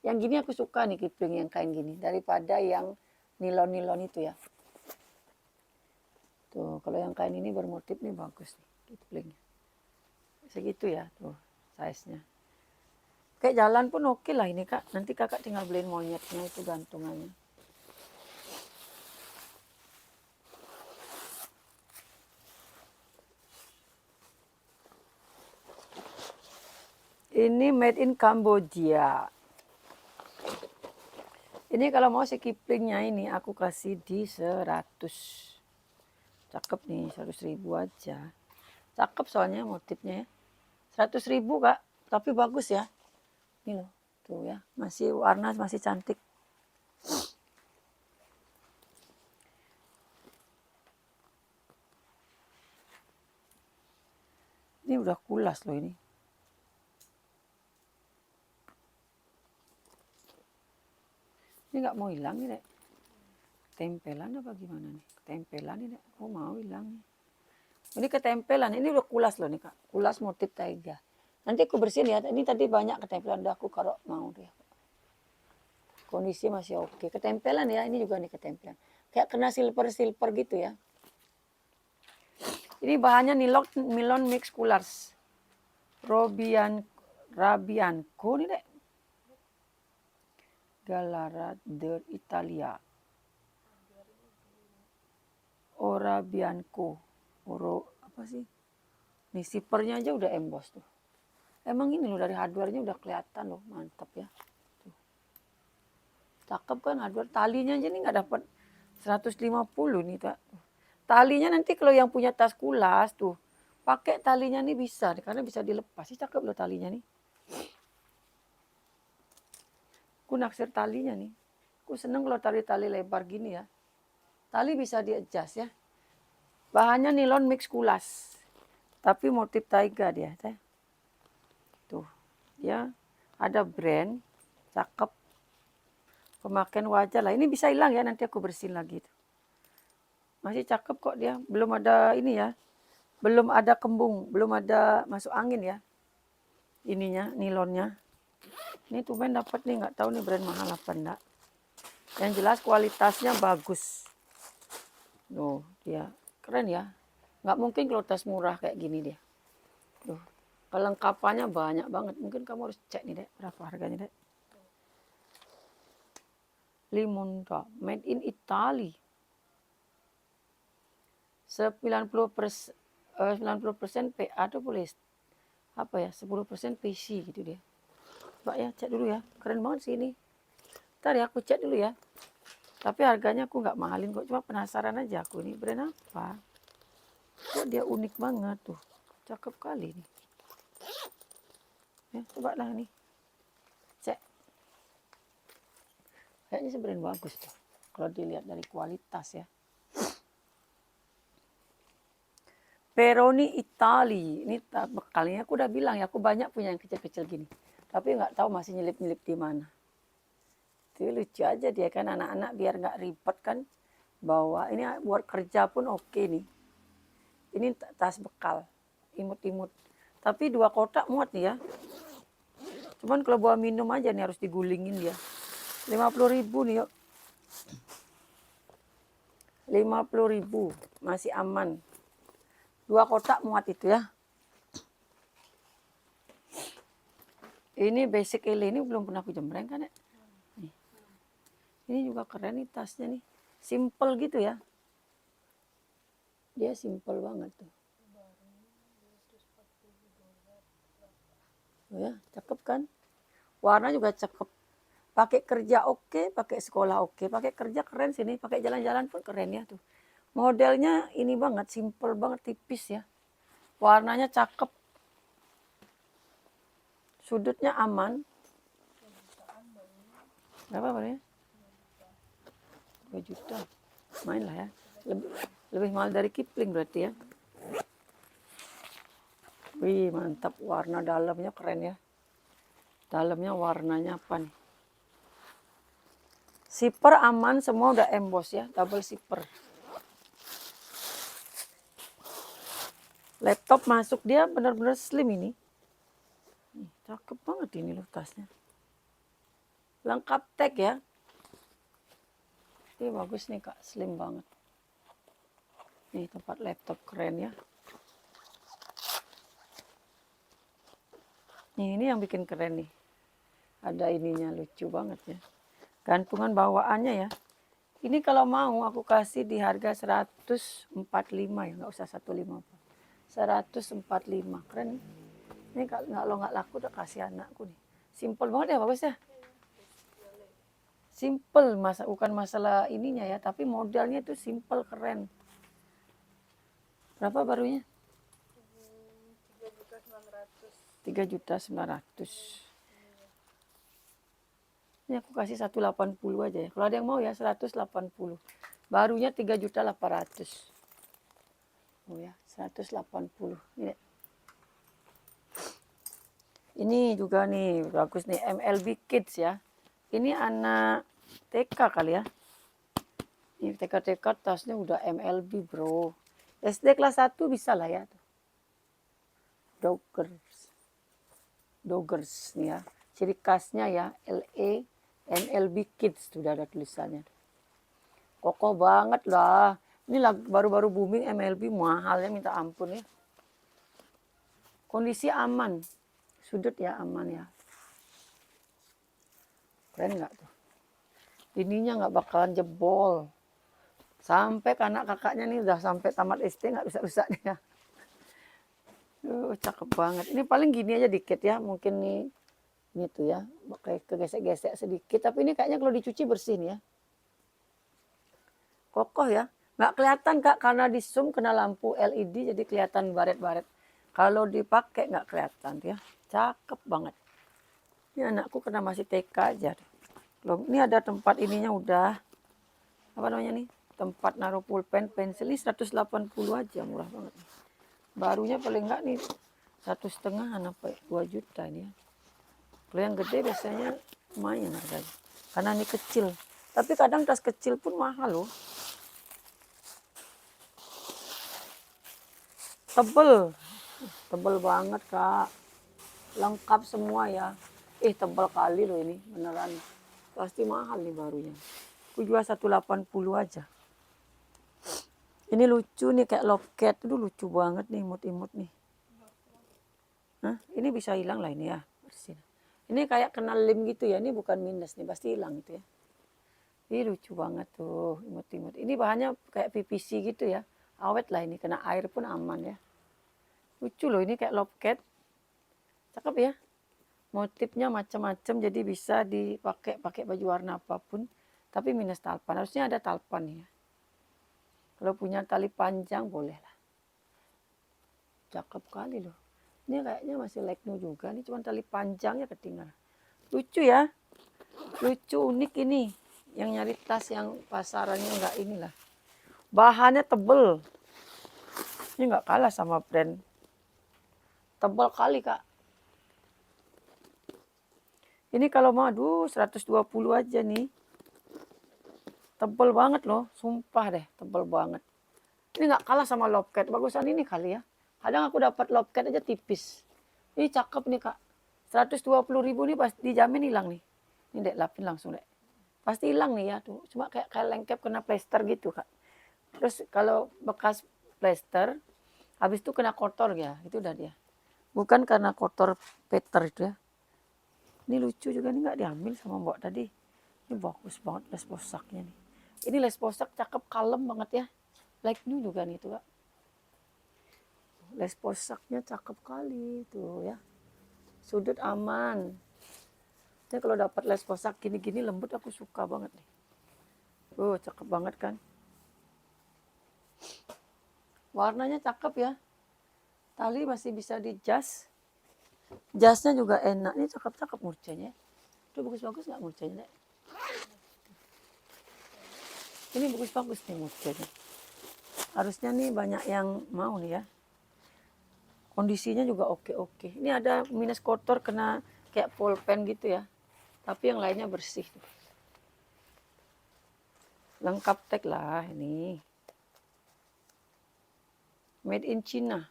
Yang gini aku suka nih Kipling yang kain gini. Daripada yang nilon-nilon itu ya. Tuh, kalau yang kain ini bermotif nih bagus nih Kiplingnya. Segitu ya tuh size-nya. Kayak jalan pun oke lah ini Kak. Nanti Kakak tinggal beliin monyetnya itu gantungannya. Ini made in Kamboja. Ini kalau mau si Kiplingnya ini aku kasih di 100. Cakep nih, 100.000 aja. Cakep soalnya motifnya ya. 100.000 Kak, tapi bagus ya. Ini loh, tuh ya, masih warna masih cantik. Ini udah kulas loh ini. Ini nggak mau hilang nih dek. Tempelan apa gimana nih? Tempelan nih dek. Oh mau hilang nih. Ini ketempelan. Ini udah kulas loh nih Kak. Kulas motif taiga. Nanti aku bersihin ya. Ini tadi banyak ketempelan. Udah aku kalau mau deh. Kondisi masih oke. Ketempelan ya. Ini juga nih ketempelan. Kayak kena silver-silver gitu ya. Ini bahannya nilon mix coolers. Rabianco nih dek. Gallara del Italia. Ora Bianco. Apa sih? Nih sipernya aja udah emboss tuh. Emang ini loh dari hardware-nya udah kelihatan loh, mantap ya. Tuh. Cakep kan hardware. Talinya aja nih nggak dapat 150 nih Kak. Talinya nanti kalau yang punya tas kulas tuh, pakai talinya nih bisa, karena bisa dilepas. Sih cakep loh talinya nih. Aku naksir talinya nih. Aku seneng kalau tali-tali lebar gini ya. Tali bisa di-adjust ya. Bahannya nilon mix kulas. Tapi motif taiga dia. Tuh. Ya. Ada brand. Cakep. Pemakaian wajar lah. Ini bisa hilang ya. Nanti aku bersihin lagi. Masih cakep kok dia. Belum ada ini ya. Belum ada kembung. Belum ada masuk angin ya. Ininya. Nilonnya. Ini tuh main dapat nih. Nggak tahu nih brand mahal apa enggak. Yang jelas kualitasnya bagus. Tuh. Dia. Keren ya. Nggak mungkin kalau tas murah kayak gini dia. Tuh. Kelengkapannya banyak banget. Mungkin kamu harus cek nih dek. Berapa harganya dek. Limonda. Made in Italy. 90% PA itu boleh. Apa ya. 10% PC gitu dia. Coba ya, cek dulu ya. Keren banget sih ini. Ntar ya, aku cek dulu ya. Tapi harganya aku nggak mahalin kok. Cuma penasaran aja aku ini brand apa. Kok dia unik banget tuh. Cakep kali nih. Ya, coba lah nih. Cek. Kayaknya sih brand bagus tuh. Kalau dilihat dari kualitas ya. Peroni Itali. Ini bekalnya aku udah bilang ya. Aku banyak punya yang kecil-kecil gini. Tapi nggak tahu masih nyelip-nyelip di mana. Itu lucu aja dia kan anak-anak biar nggak ribet kan. Bawa. Ini buat kerja pun oke nih. Ini tas bekal. Imut-imut. Tapi 2 kotak muat nih ya. Cuman kalau bawa minum aja nih harus digulingin dia. 50.000 nih yuk. 50.000 masih aman. 2 kotak muat itu ya. Ini basic ini belum pernah aku jembreng kan ya. Nih. Ini juga keren nih tasnya nih. Simple gitu ya. Dia simple banget tuh. Oh ya, cakep kan? Warna juga cakep. Pakai kerja oke, pakai sekolah oke, pakai kerja keren sini, pakai jalan-jalan pun keren ya tuh. Modelnya ini banget, simple banget, tipis ya. Warnanya cakep. Sudutnya aman. Berapa barunya? 2 juta. Main lah ya. Lebih mahal dari Kipling berarti ya. Wih, mantap. Warna dalamnya keren ya. Dalamnya warnanya apa nih? Zipper aman, semua udah emboss ya. Double zipper. Laptop masuk dia benar-benar slim ini. Cakep banget ini loh tasnya. Lengkap tag ya. Ini bagus nih Kak, slim banget. Nih tempat laptop keren ya. Ini yang bikin keren nih. Ada ininya lucu banget ya. Gantungan bawaannya ya. Ini kalau mau aku kasih di harga 145 ya, nggak usah 150. 145 keren. Ini kalau nggak laku udah kasih anakku nih. Simple banget ya, bagus ya. Simple, bukan masalah ininya ya, tapi modelnya itu simple keren. Berapa barunya? 3.900.000. Ini aku kasih 180 aja ya. Kalau ada yang mau ya 180. Barunya 3.800.000. Oh ya, 180. Ini juga nih bagus nih MLB Kids ya. Ini anak TK kali ya. Ini TK tasnya udah MLB bro. SD kelas 1 bisa lah ya. Doggers nih ya. Ciri khasnya ya LA MLB Kids sudah ada tulisannya. Kokoh banget lah. Ini baru-baru booming MLB, mahalnya minta ampun ya. Kondisi aman. Sudut ya aman ya. Keren nggak tuh? Ininya nggak bakalan jebol. Sampai anak kakaknya nih udah sampai tamat SD nggak rusak-rusak dia. Cakep banget. Ini paling gini aja dikit ya. Mungkin nih ini tuh ya. Kayak kegesek-gesek sedikit. Tapi ini kayaknya kalau dicuci bersih nih ya. Kokoh ya. Nggak kelihatan Kak karena di zoom kena lampu LED jadi kelihatan baret-baret. Kalau dipakai nggak kelihatan ya. Cakep banget. Ini anakku kena masih TK aja. Loh, ini ada tempat ininya udah. Apa namanya nih? Tempat naruh pulpen, pensil ini 180 aja, murah banget. Barunya paling enggak nih 1,5 apa 2 juta ini ya. Kalau yang gede biasanya lumayan harganya. Karena ini kecil. Tapi kadang tas kecil pun mahal loh. Tebel banget Kak. Lengkap semua ya. Tebal kali loh ini beneran. Pasti mahal nih barunya. Aku jual 180 aja. Ini lucu nih kayak loket. Itu lucu banget nih imut-imut nih. Hah? Ini bisa hilang lah ini ya. Bersih. Ini kayak kena lem gitu ya. Ini bukan minus nih. Pasti hilang itu ya. Ini lucu banget tuh imut-imut. Ini bahannya kayak PVC gitu ya. Awet lah ini. Kena air pun aman ya. Lucu loh ini kayak loket. Cakep ya. Motifnya macam-macam, jadi bisa dipakai baju warna apapun. Tapi minus talpan, harusnya ada talpan ya. Kalau punya tali panjang boleh lah. Cakep kali loh. Ini kayaknya masih Legno juga, ini cuma tali panjangnya ketinggalan. Lucu ya, lucu unik ini. Yang nyari tas yang pasarannya enggak inilah. Bahannya tebel. Ini enggak kalah sama brand. Tebal kali kak. Ini kalau mau, aduh 120 aja nih. Tebel banget loh, sumpah deh, tebel banget. Ini nggak kalah sama lobcat, bagusan ini kali ya. Kadang aku dapat lobcat aja tipis. Ini cakep nih kak. 120.000 nih pasti dijamin hilang nih. Ini dek lapin langsung dek. Pasti hilang nih ya tuh. Cuma kayak lengkap kena plester gitu kak. Terus kalau bekas plester, habis itu kena kotor ya, itu udah dia. Bukan karena kotor Peter itu ya. Ini lucu juga nih, nggak diambil sama mbak tadi. Ini bagus banget les posaknya nih. Ini les posak cakep, kalem banget ya. Like new juga nih tuh kak. Les posaknya cakep kali tuh ya. Sudut aman. Ini kalau dapat les posak gini-gini lembut aku suka banget nih. Cakep banget kan. Warnanya cakep ya. Tali masih bisa di jas. Jasnya juga enak. Ini cakep-cakep murcanya. Itu bagus-bagus nggak murcanya? Ini bagus-bagus nih murcanya. Harusnya nih banyak yang mau nih ya. Kondisinya juga oke-oke. Ini ada minus kotor kena kayak pulpen gitu ya. Tapi yang lainnya bersih. Lengkap tag lah ini. Made in China.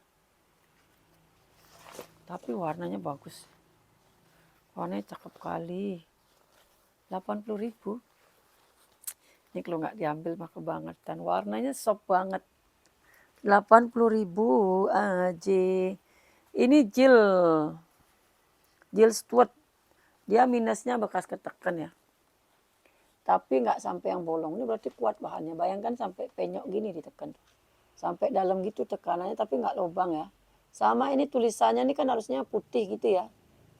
Tapi warnanya bagus. Warnanya cakep kali. 80.000. Ini kalau nggak diambil mah kebangetan. Warnanya soft banget. 80.000 aja. Ini Jill Stewart. Dia minusnya bekas ketekan ya. Tapi nggak sampai yang bolong. Ini berarti kuat bahannya. Bayangkan sampai penyok gini ditekan. Sampai dalam gitu tekanannya tapi nggak lubang ya. Sama ini tulisannya ini kan harusnya putih gitu ya.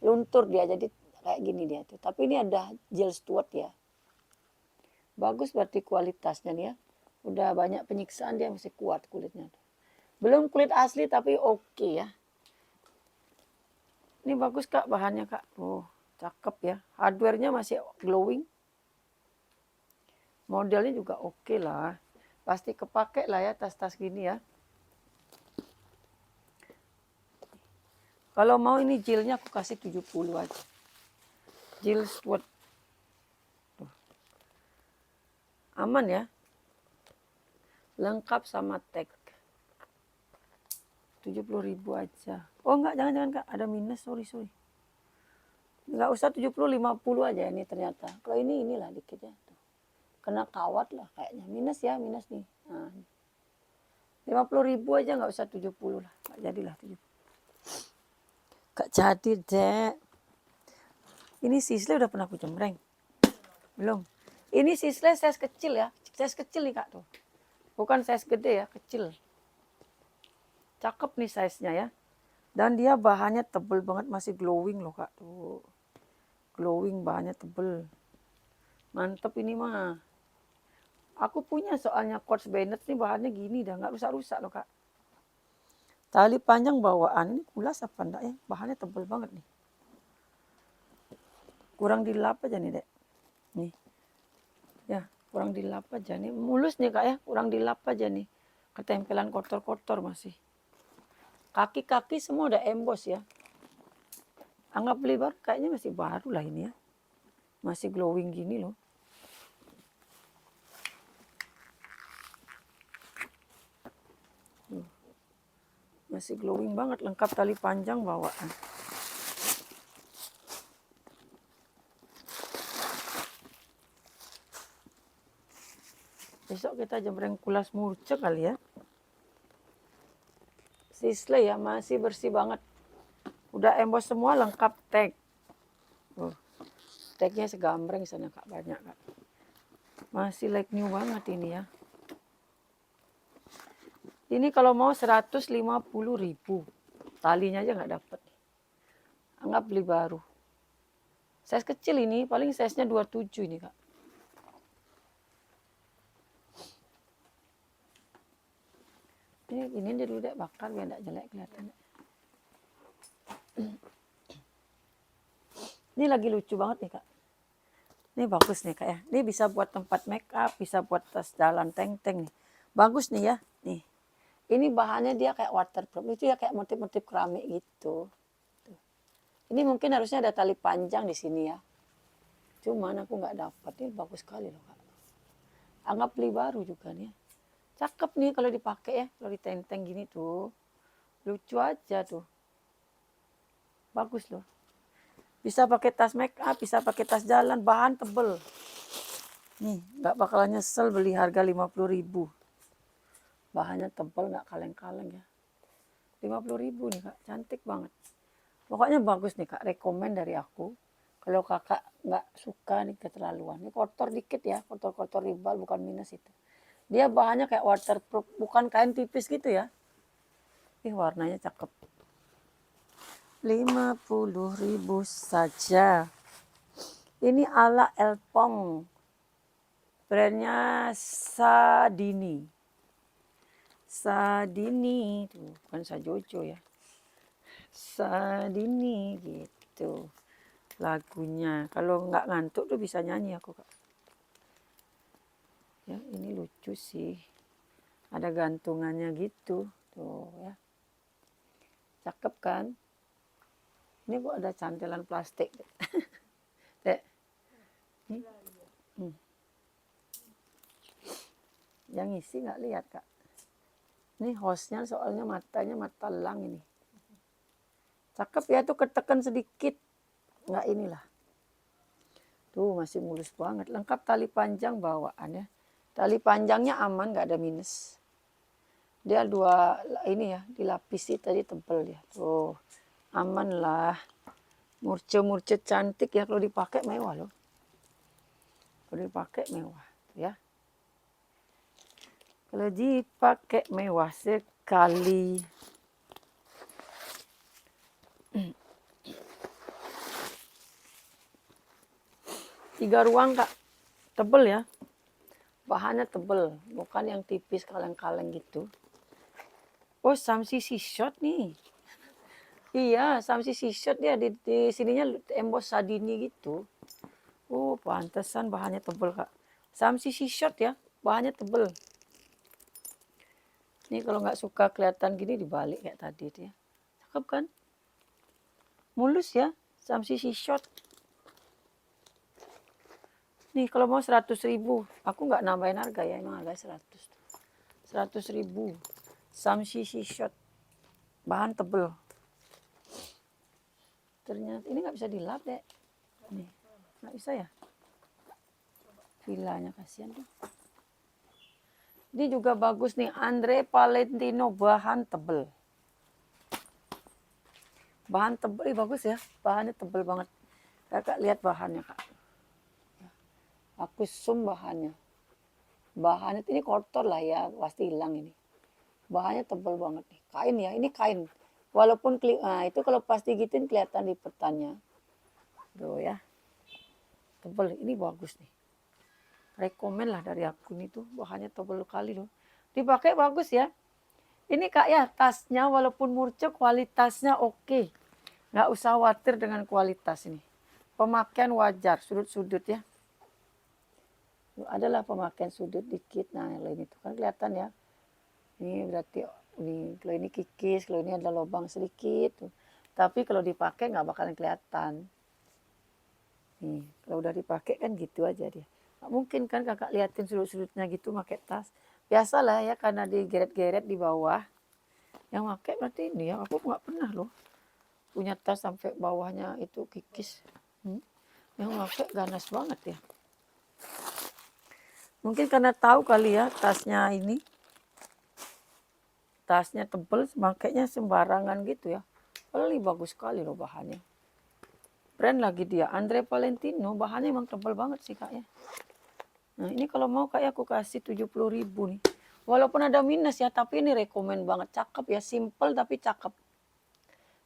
Luntur dia jadi kayak gini dia tuh. Tapi ini ada Jill Stewart ya. Bagus berarti kualitasnya nih ya. Udah banyak penyiksaan dia masih kuat kulitnya. Belum kulit asli tapi oke ya. Ini bagus kak bahannya kak. Cakep ya. Hardware-nya masih glowing. Modelnya juga oke lah. Pasti kepake lah ya tas-tas gini ya. Kalau mau ini jilnya aku kasih 70 aja. Jill Stewart. Aman ya. Lengkap sama tag. 70.000 aja. Oh enggak, jangan kak. Ada minus, sorry. Enggak usah 70, 50 aja ini ternyata. Kalau ini inilah dikit ya. Kena kawat lah kayaknya. Minus nih. Nah, 50.000 aja nggak usah 70 lah. Nggak jadilah 70. Gak jadi dek. Ini sisle udah pernah aku jembreng. Belum. Ini sisle size kecil ya. Size kecil nih kak tuh. Bukan size gede ya, kecil. Cakep nih size-nya ya. Dan dia bahannya tebel banget, masih glowing loh kak. Tuh. Glowing, bahannya tebel. Mantep ini mah. Aku punya soalnya Coach Bennett nih bahannya gini dah. Nggak rusak-rusak loh kak. Tali panjang bawaan. Ini kulas apa enggak ya? Bahannya tebel banget nih. Kurang dilap aja nih dek. Nih. Ya, kurang dilap aja nih. Mulus nih kak ya. Kurang dilap aja nih. Ketempelan kotor-kotor masih. Kaki-kaki semua udah emboss ya. Anggap beli baru, kayaknya masih baru lah ini ya. Masih glowing gini loh. Masih glowing banget, lengkap tali panjang bawaan. Besok kita jembreng kulas murce kali ya. Sisle ya, masih bersih banget. Udah emboss semua, lengkap tag. Tagnya segambreng sana kak, banyak kak. Masih like new banget ini ya. Ini kalau mau 150.000. Talinya aja nggak dapet. Anggap beli baru. Size kecil ini, paling size-nya 27 ini Kak. Ini dia dulu deh bakar biar tidak jelek kelihatan. Ini lagi lucu banget nih Kak. Ini bagus nih Kak ya. Ini bisa buat tempat make up, bisa buat tas jalan teng-teng nih. Bagus nih ya. Nih. Ini bahannya dia kayak waterproof. Itu ya kayak motif-motif keramik gitu. Tuh. Ini mungkin harusnya ada tali panjang di sini ya. Cuman aku nggak dapat. Ini bagus sekali loh Kak. Anggap beli baru juga nih. Cakep nih kalau dipakai ya. Kalau ditenteng gini tuh. Lucu aja tuh. Bagus loh. Bisa pakai tas make up, bisa pakai tas jalan, bahan tebel. Nih, nggak bakalan nyesel beli harga 50.000. Bahannya tebel, nggak kaleng-kaleng ya. 50.000 nih Kak, cantik banget. Pokoknya bagus nih Kak, rekomen dari aku. Kalau kakak nggak suka nih keterlaluan. Ini kotor dikit ya, kotor-kotor ribal bukan minus itu. Dia bahannya kayak waterproof, bukan kain tipis gitu ya. Ih warnanya cakep. 50.000 saja. Ini ala Elpong. Brandnya Sadini. Sadini. Tuh, bukan Sajojo ya. Sadini gitu. Lagunya. Kalau nggak ngantuk tuh bisa nyanyi aku Kak. Ya, ini lucu sih. Ada gantungannya gitu. Tuh ya. Cakep kan? Ini kok ada cantelan plastik. Dek. Yang isi nggak lihat Kak. Ini hostnya soalnya matanya mata elang ini. Cakep ya tuh ketekan sedikit. Nggak inilah. Tuh masih mulus banget. Lengkap tali panjang bawaan ya. Tali panjangnya aman nggak ada minus. Dia dua ini ya dilapisi tadi tebel dia. Tuh aman lah. Murce-murce cantik ya kalau dipakai mewah loh. Kalau dipakai mewah ya. Kalau dipakai mewah sekali. Tiga ruang Kak. Tebel ya. Bahannya tebel, bukan yang tipis kaleng-kaleng gitu. Oh, Samsi Shot nih. Iya, Samsi Shot dia di sininya emboss Sadini gitu. Oh, pantesan bahannya tebel Kak. Samsi Shot ya, bahannya tebel. Ini kalau nggak suka kelihatan gini dibalik kayak tadi dia. Cakep kan? Mulus ya, Samsi Shot. Nih kalau mau 100.000, aku nggak nambahin harga ya, emang harga 100. 100.000. Samsi Shot. Bahan tebel. Ternyata ini nggak bisa dilap deh. Nih, nggak bisa ya. Filanya kasihan tuh. Ini juga bagus nih, Andre Valentino bahan tebel. Bahan tebel, bagus ya. Bahannya tebel banget. Kakak lihat bahannya Kak. Aku zoom bahannya. Bahannya ini kotor lah ya, pasti hilang ini. Bahannya tebel banget nih. Kain ya, ini kain. Walaupun nah itu kalau pasti gituin kelihatan lipetannya. Tuh ya. Tebel, ini bagus nih. Rekomen lah dari aku ini tuh, bahannya tebel kali loh. Dipakai bagus ya. Ini Kak ya, tasnya walaupun murce kualitasnya oke. Nggak usah khawatir dengan kualitas ini. Pemakaian wajar, sudut-sudut ya. Adalah pemakaian sudut dikit. Nah, ini tuh kan kelihatan ya. Ini berarti ini kalau ini kikis, kalau ini ada lubang sedikit. Tuh. Tapi kalau dipakai nggak bakalan kelihatan. Nih, kalau udah dipakai kan gitu aja dia. Nggak mungkin kan kakak liatin sudut-sudutnya gitu pakai tas. Biasalah ya karena digeret-geret di bawah. Yang pakai berarti ini ya, aku nggak pernah loh. Punya tas sampai bawahnya itu kikis. Yang pakai ganas banget ya. Mungkin karena tahu kali ya tasnya ini. Tasnya tebel, makanya sembarangan gitu ya. Padahal ini bagus sekali loh bahannya. Brand lagi dia, Andre Valentino, bahannya emang tebel banget sih Kak ya. Nah ini kalau mau Kak ya aku kasih 70.000 nih. Walaupun ada minus ya, tapi ini rekomen banget. Cakep ya, simple tapi cakep.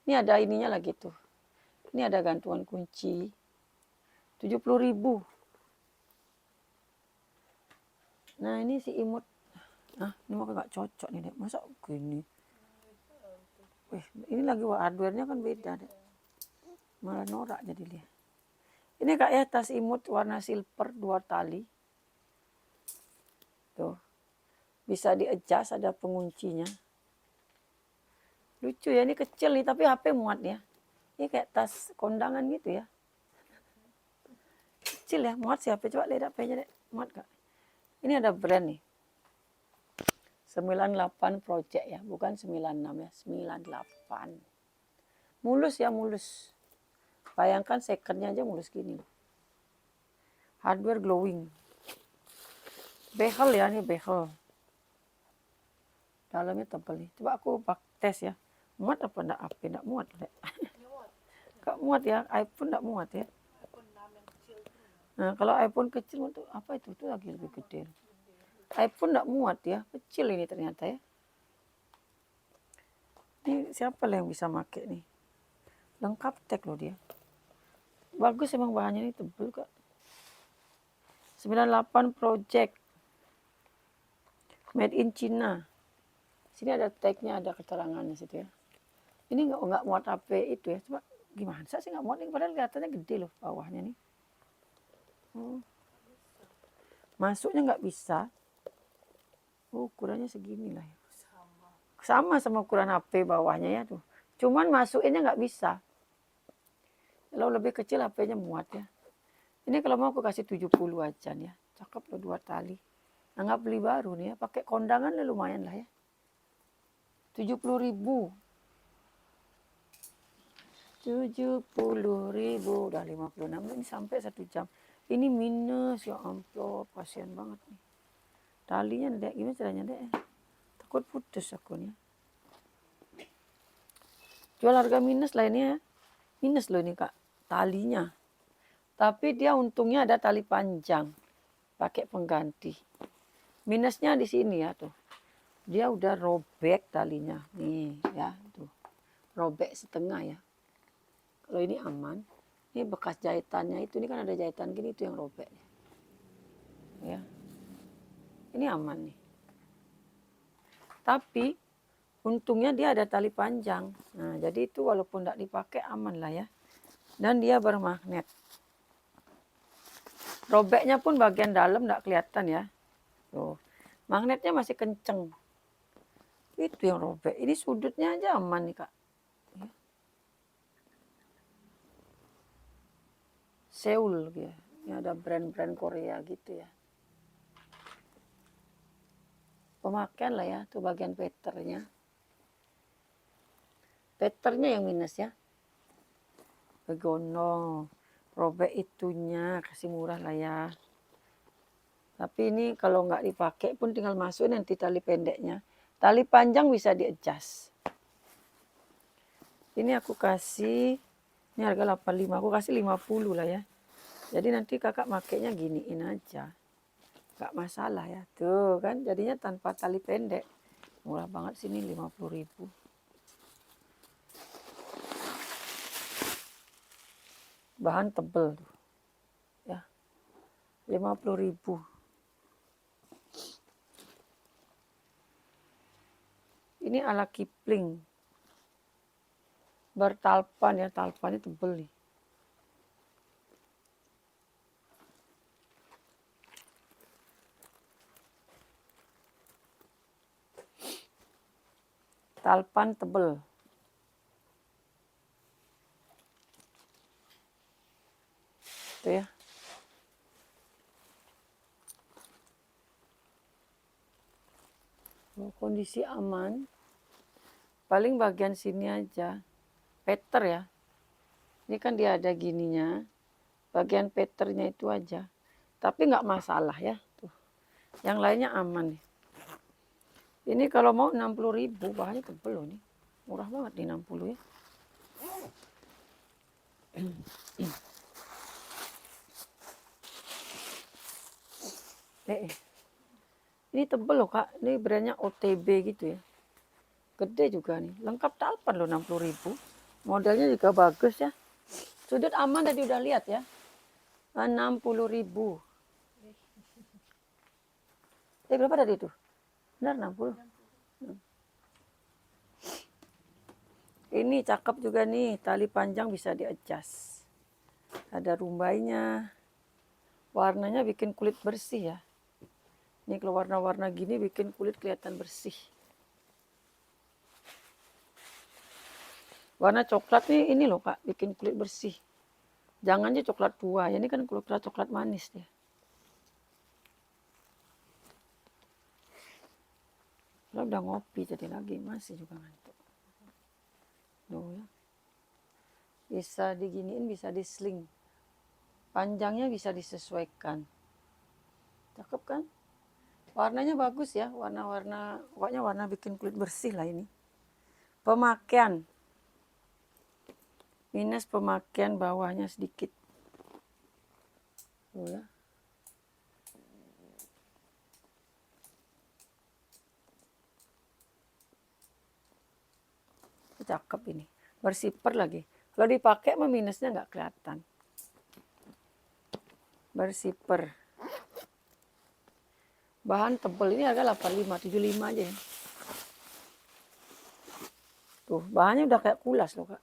Ini ada ininya lagi tuh. Ini ada gantungan kunci. 70.000. Nah ini si imut. Nah ini mah nggak cocok nih dek. Masa gini? Wih, ini lagi hardware-nya kan beda dek. Malah norak jadi lihat. Ini kak ya tas imut warna silver 2 tali. Tuh. Bisa di-adjust, ada penguncinya. Lucu ya, ini kecil nih tapi HP muat ya. Ini kayak tas kondangan gitu ya. Kecil ya, muat sih HP. Coba lihat HP-nya dek. Muat gak? Ini ada brand nih. 98 Project ya, bukan 96 ya, 98. Mulus ya, mulus. Bayangkan secondnya aja mulus gini. Hardware glowing. Behel ya, ini behel. Dalamnya tebal nih. Coba aku tes ya. Muat apa enggak HP? Enggak muat. Enggak muat ya, iPhone enggak muat ya. Nah, kalau iPhone kecil itu apa itu? Itu lagi lebih gede. iPhone enggak muat ya, kecil ini ternyata ya. Ini siapa lah yang bisa make nih? Lengkap tag loh dia. Bagus emang bahannya ini tebal kak. 98 Project. Made in China. Sini ada tagnya, ada keterangannya situ ya. Ini nggak muat HP itu ya. Coba gimana sih nggak muat? Ini padahal kelihatannya gede loh bawahnya nih. Masuknya nggak bisa. Ukurannya segini lah ya. Sama ukuran HP bawahnya ya tuh. Cuman masukinnya nggak bisa. Kalau lebih kecil HP-nya muat ya. Ini kalau mau aku kasih 70 aja nih ya. Cakep loh 2 tali. Anggap beli baru nih ya. Pakai kondangan lah lumayan lah ya. 70.000. 70.000. Udah 56 ini sampai 1 jam. Ini minus ya ampun. Kasihan banget nih. Talinya dek. Gimana caranya dek? Takut putus aku nih. Jual harga minus lah ini ya. Minus loh ini kak. Talinya. Tapi dia untungnya ada tali panjang. Pakai pengganti. Minusnya di sini ya tuh. Dia udah robek talinya. Nih ya tuh. Robek setengah ya. Kalau ini aman. Ini bekas jahitannya itu. Ini kan ada jahitan gini itu yang robek. Ya. Ini aman nih. Tapi untungnya dia ada tali panjang. Nah jadi itu walaupun tidak dipakai aman lah ya. Dan dia bermagnet. Robeknya pun bagian dalam tidak kelihatan ya. Tuh. Magnetnya masih kenceng. Itu yang robek. Ini sudutnya aja aman nih kak. Ya. Seoul ya. Ini ada brand-brand Korea gitu ya. Pemakaian lah ya. Tuh bagian peternya. Peternya yang minus ya. Begono. Robek itunya. Kasih murah lah ya. Tapi ini kalau nggak dipakai pun tinggal masukin nanti tali pendeknya. Tali panjang bisa di-adjust. Ini aku kasih, ini harga 85, aku kasih 50 lah ya. Jadi nanti kakak makainya giniin aja. Nggak masalah ya. Tuh kan jadinya tanpa tali pendek. Murah banget sini 50.000. Bahan tebel tuh. Ya. 50.000. Ini ala Kipling. Bertalpan ya, talpannya tebel nih. Talpan tebel. Tuh ya. Kondisi aman. Paling bagian sini aja. Peter ya. Ini kan dia ada gininya. Bagian peternya itu aja. Tapi nggak masalah ya. Tuh. Yang lainnya aman nih. Ini kalau mau 60.000. Bahannya tebel loh nih. Murah banget nih 60 ya. Ini tebel loh kak. Ini brandnya OTB gitu ya. Gede juga nih. Lengkap talpan loh 60.000. Modelnya juga bagus ya. Sudut aman tadi udah lihat ya. 60.000. Berapa tadi itu? Benar 60. Ini cakep juga nih, tali panjang bisa di-adjust. Ada rumbainya. Warnanya bikin kulit bersih ya. Ini kalau warna-warna gini bikin kulit kelihatan bersih. Warna coklat nih ini loh Kak, bikin kulit bersih. Jangan aja coklat tua, ya ini kan coklat manis dia. Kalau udah ngopi jadi lagi masih juga ngantuk. Tuh ya. Bisa diginiin, bisa di-sling. Panjangnya bisa disesuaikan. Cakep kan? Warnanya bagus ya, warna-warna, pokoknya warna bikin kulit bersih lah ini. Pemakaian. Minus pemakaian bawahnya sedikit. Tuh ya. Cakep ini. Bersiper lagi. Kalau dipakai mah minusnya nggak kelihatan. Bersiper. Bahan tebal ini harga 85, 75 aja ya. Tuh, bahannya udah kayak kulas loh Kak.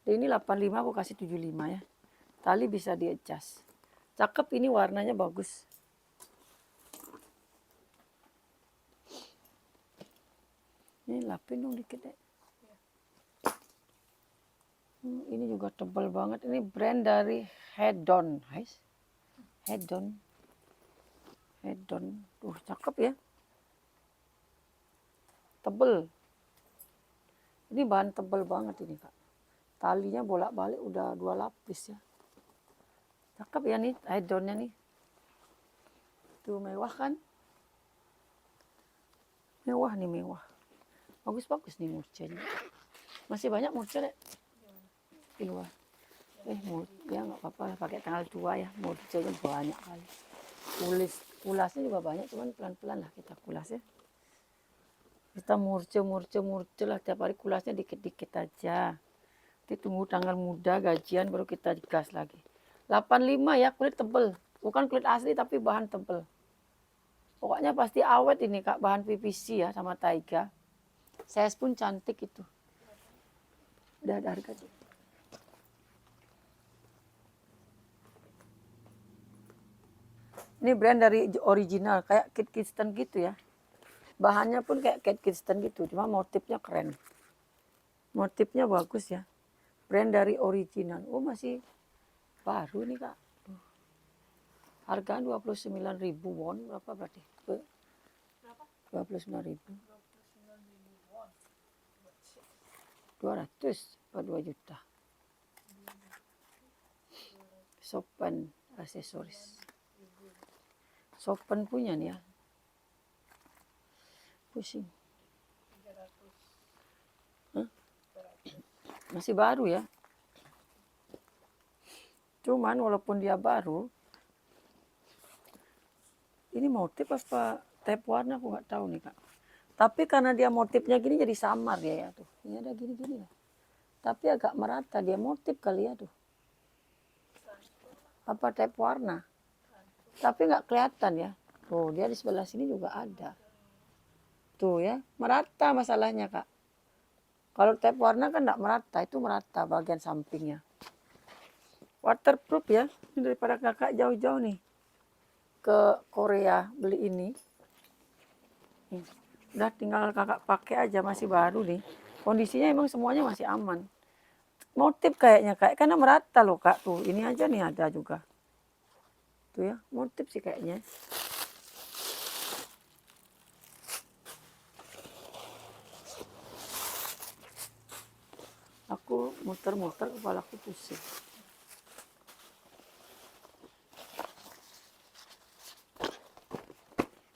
Ini 85 aku kasih 75 ya. Tali bisa di-adjust. Cakep ini warnanya bagus. Ini lapin dong dikit deh. Ini juga tebal banget. Ini brand dari Hedon. Hedon. Tuh cakep ya. Tebel. Ini bahan tebal banget ini Kak. Talinya bolak-balik udah 2 lapis ya. Cakep ya nih Hedonnya nih. Tuh mewah kan? Mewah nih mewah. Bagus-bagus nih murcanya. Masih banyak murca deh. Di luar. Ya nggak apa-apa pakai tanggal tua ya. Murcanya banyak kali. Kulasnya juga banyak, cuman pelan-pelan lah kita kulas ya. Kita murce lah tiap hari, kulasnya dikit-dikit aja. Nanti tunggu tanggal muda gajian baru kita gas lagi. 85 ya, kulit tebel. Bukan kulit asli tapi bahan tebel. Pokoknya pasti awet ini Kak, bahan PVC ya sama Taiga. Size pun cantik itu. Udah ada harga. Ini brand dari original, kayak Kit Kidston gitu ya. Bahannya pun kayak Kit Kidston gitu, cuma motifnya keren. Motifnya bagus ya. Brand dari original. Oh masih baru nih Kak. Harga 29.000 won, berapa berarti? 29.000. 200 atau 2 juta. Sopan aksesoris. Sopan punya nih ya. Pusing. Hah? Masih baru ya. Cuman walaupun dia baru, ini motif apa tap warna aku nggak tahu nih Kak. Tapi karena dia motifnya gini jadi samar ya tuh. Ini ada gini-gini lah. Tapi agak merata dia motif kali ya tuh. Apa tap warna? Tapi nggak kelihatan ya. Tuh dia di sebelah sini juga ada. Tuh ya, merata masalahnya Kak. Kalau tap warna kan nggak merata, itu merata bagian sampingnya. Waterproof ya, ini daripada Kakak jauh-jauh nih ke Korea beli ini. Udah tinggal Kakak pakai aja, masih baru nih. Kondisinya emang semuanya masih aman. Motif kayaknya Kak, karena merata loh Kak. Tuh, ini aja nih ada juga. Tuh ya, motif sih kayaknya. Aku muter-muter kepalaku pusing.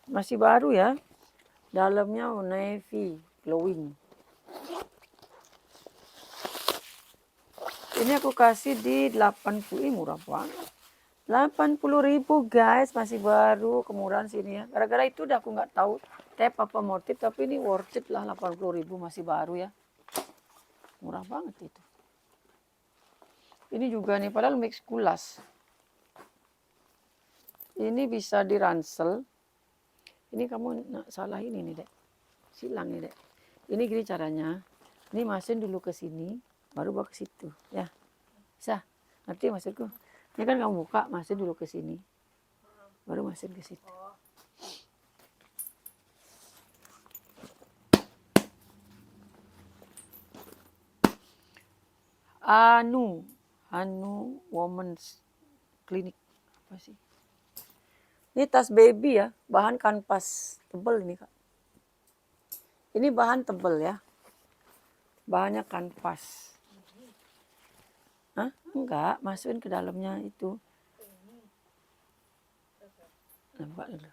Masih baru ya. Dalamnya navy, glowing. Ini aku kasih di 80, murah banget. 80.000 guys, masih baru, kemurahan sini ya. Gara-gara itu udah aku nggak tahu tap apa motif, tapi ini worth it lah 80.000 masih baru ya. Murah banget itu. Ini juga nih, padahal mix kulas. Ini bisa diransel. Ini kamu salah ini nih, Dek. Silang nih, Dek. Ini gini caranya. Ini masukin dulu ke sini, baru bawa ke situ. Ya, bisa. Ngerti maksudku? Ini kan kamu buka, masukin dulu ke sini. Baru masukin ke situ. Anu Women's Clinic. Apa sih? Ini tas baby ya, bahan kanvas tebel ini, Kak. Ini bahan tebel ya. Bahannya kanvas. Hah? Enggak, masukin ke dalamnya itu. Nampak dulu.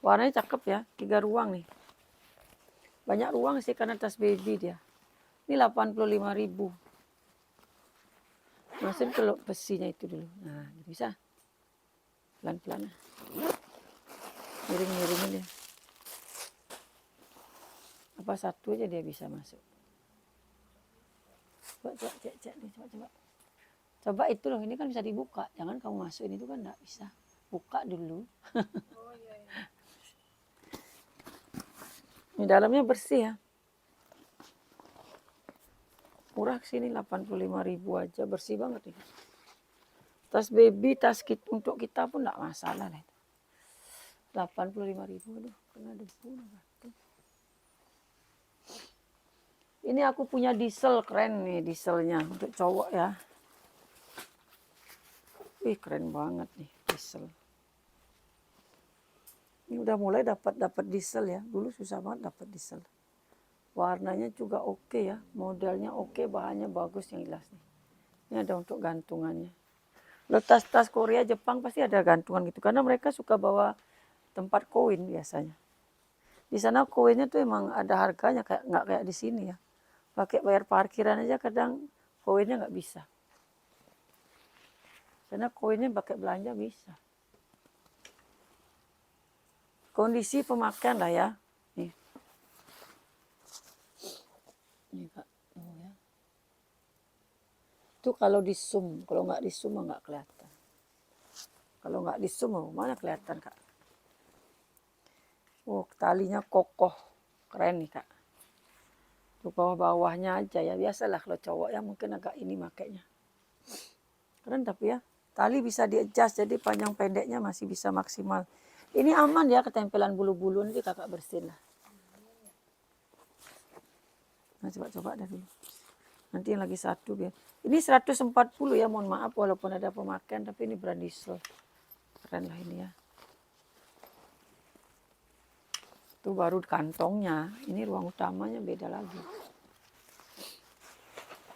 Warnanya cakep ya, 3 ruang nih. Banyak ruang sih karena tas baby dia. Ini 85.000. Masukin ke besinya itu dulu. Nah, bisa. Pelan-pelan. Miring-miringin dia. Apa satu aja dia bisa masuk. Coba cek nih, coba. Coba itu loh, ini kan bisa dibuka. Jangan kamu masukin itu kan enggak bisa. Buka dulu. Oh, iya. Ini dalamnya bersih ya. Murah sini 85.000 aja, bersih banget ini. Tas baby, tas kit untuk kita pun enggak masalah lah itu. 85.000, aduh, kena debu. Ini aku punya diesel, keren nih dieselnya untuk cowok ya. Wih, keren banget nih diesel. Ini udah mulai dapat diesel ya. Dulu susah banget dapat diesel. Warnanya juga oke ya, modelnya oke, bahannya bagus yang jelas nih. Ini ada untuk gantungannya. Lo tas-tas Korea, Jepang pasti ada gantungan gitu karena mereka suka bawa tempat koin biasanya. Di sana koinnya tuh emang ada harganya, kayak nggak kayak di sini ya. Pakai bayar parkiran aja kadang koinnya nggak bisa. Karena koinnya pakai belanja bisa. Kondisi pemakaian lah ya. Nih. Nih Kak. Oh, ya. Itu kalau di zoom, kalau nggak di zoom nggak kelihatan. Kalau nggak di zoom mana kelihatan Kak. Oh, talinya kokoh. Keren nih Kak. Tuh bawah-bawahnya aja ya. Biasalah kalau cowok ya mungkin agak ini makainya. Keren tapi ya. Tali bisa di-adjust jadi panjang pendeknya masih bisa maksimal. Ini aman ya ketempelan bulu-bulu, nanti kakak bersihin lah. Nah coba dah dulu. Nanti yang lagi satu biar. Ini 140 ya, mohon maaf walaupun ada pemakaian tapi ini brand diesel. Keren lah ini ya. Itu baru kantongnya, ini ruang utamanya beda lagi.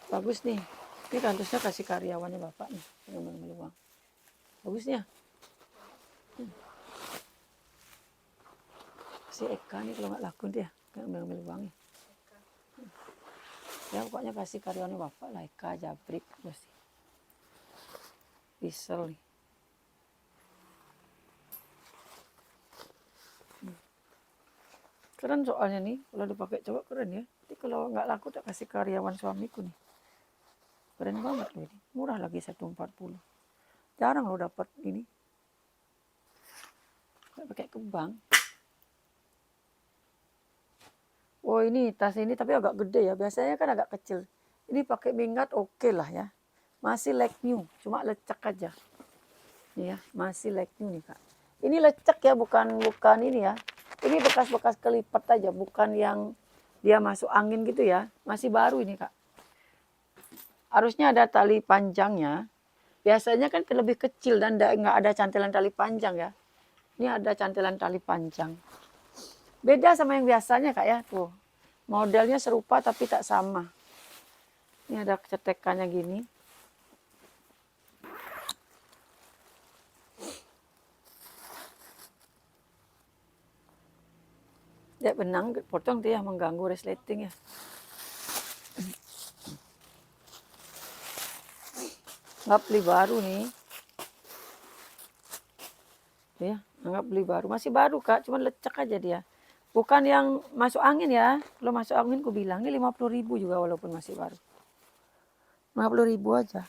Bagus nih. Ini kardusnya kasih karyawannya bapak nih, ngambil uang. Bagusnya. Si Eka nih kalau nggak laku dia, ngambil uangnya. Ya pokoknya kasih karyawannya bapak lah, Eka, Jabrik, pasti. Diesel nih. Keren soalnya nih, kalau dipakai cowok keren ya. Jadi kalau nggak laku tak kasih karyawan suamiku nih. Keren banget loh ini. Murah lagi 140. Jarang lo dapat ini. Pakai ke bank. Oh ini tas ini tapi agak gede ya. Biasanya kan agak kecil. Ini pakai minggat oke lah ya. Masih like new. Cuma lecek aja. Nih ya, masih like new nih Kak. Ini lecek ya, bukan ini ya. Ini bekas-bekas kelipat aja. Bukan yang dia masuk angin gitu ya. Masih baru ini Kak. Harusnya ada tali panjangnya. Biasanya kan lebih kecil dan nggak ada cantelan tali panjang ya. Ini ada cantelan tali panjang. Beda sama yang biasanya Kak ya. Tuh. Modelnya serupa tapi tak sama. Ini ada cetekannya gini. Dia benang potong dia mengganggu resleting ya. Nggak beli baru nih. Ya, nggak beli baru. Masih baru Kak, cuman lecek aja dia. Bukan yang masuk angin ya. Kalau masuk angin ku bilang ini 50.000 juga walaupun masih baru. 50.000 aja.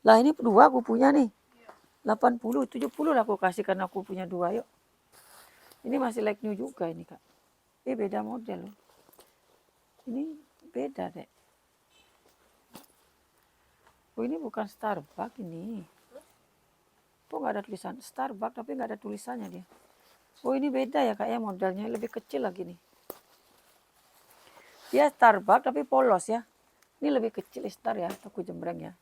Lah ini 2 aku punya nih. 80, 70 lah aku kasih karena aku punya 2 yuk. Ini masih like new juga ini Kak. Ini beda model loh. Ini beda deh. Oh ini bukan Starbucks ini. Kok nggak ada tulisan Starbucks tapi nggak ada tulisannya dia. Oh ini beda ya Kak ya modelnya lebih kecil lagi nih. Dia Starbucks tapi polos ya. Ini lebih kecil Star ya, toko jembreng ya.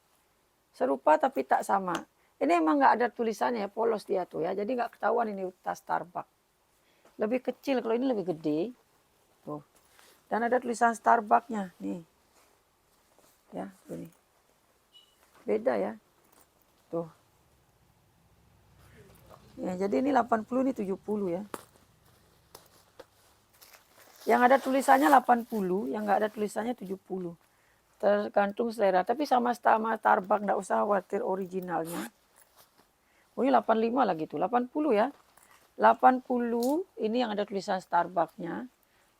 Serupa tapi tak sama. Ini emang nggak ada tulisannya ya, polos dia tuh ya. Jadi nggak ketahuan ini tas Starbucks. Lebih kecil, kalau ini lebih gede. Tuh. Dan ada tulisan Starbucks-nya nih. Ya, ini. Beda ya. Tuh. Ya, jadi ini 80, ini 70 ya. Yang ada tulisannya 80, yang nggak ada tulisannya 70. Tergantung selera. Tapi sama Starbucks, nggak usah khawatir originalnya. Oh ini 85 lagi tuh, 80 ya. 80 ini yang ada tulisan Starbucks-nya,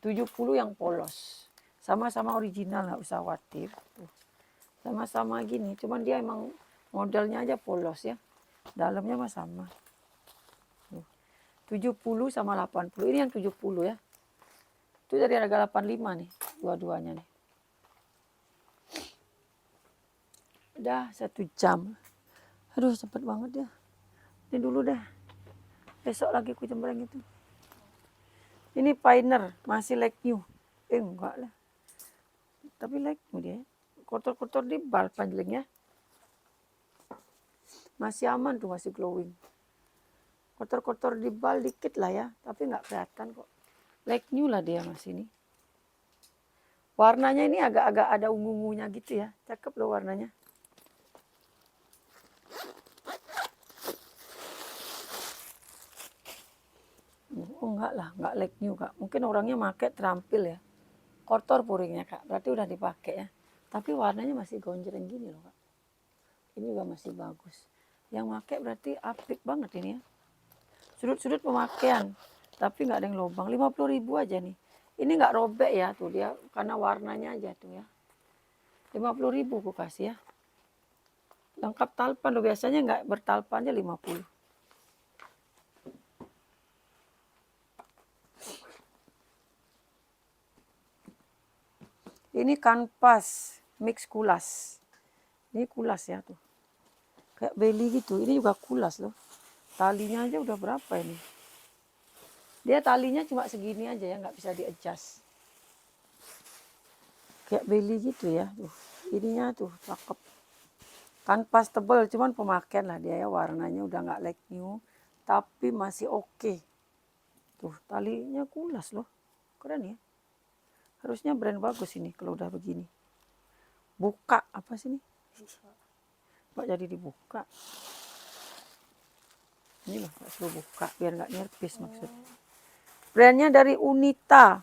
70 yang polos. Sama-sama original, nggak usah khawatir. Sama-sama gini, cuman dia emang modelnya aja polos ya. Dalamnya mah sama. 70 sama 80, ini yang 70 ya. Itu dari harga 85 nih, dua-duanya nih. Udah 1 jam. Aduh cepet banget ya. Ini dulu deh. Besok lagi ku jembreng itu. Ini Pioneer, masih like new. Enggak lah. Tapi like new dia. Kotor-kotor di bal panjangnya. Masih aman tuh, masih glowing. Kotor-kotor di bal dikit lah ya. Tapi nggak kelihatan kok. Like new lah dia masih nih. Warnanya ini agak-agak ada ungu-ungunya gitu ya. Cakep loh warnanya. Oh enggak lah, enggak like new Kak. Mungkin orangnya pakai terampil ya. Kotor puringnya Kak, berarti udah dipakai ya. Tapi warnanya masih gonjreng gini loh Kak. Ini juga masih bagus. Yang pakai berarti apik banget ini ya. Sudut-sudut pemakaian, tapi nggak ada yang lubang. 50.000 aja nih. Ini nggak robek ya tuh dia, karena warnanya aja tuh ya. 50.000 aku kasih ya. Lengkap talpan loh, biasanya nggak bertalpan aja 50. Ini kanvas mix kulas. Ini kulas ya tuh. Kayak beli gitu. Ini juga kulas loh. Talinya aja udah berapa ini? Dia talinya cuma segini aja ya, nggak bisa di-adjust. Kayak beli gitu ya. Tuh, ininya tuh cakep. Kanvas tebal, cuman pemakaian lah dia ya. Warnanya udah nggak like new, tapi masih oke. Tuh, talinya kulas loh. Keren ya. Harusnya brand bagus ini kalau udah begini. Buka apa sih ini? Kok jadi dibuka? Ini loh, nggak suruh buka biar nggak nirpis maksudnya. Brandnya dari Unita.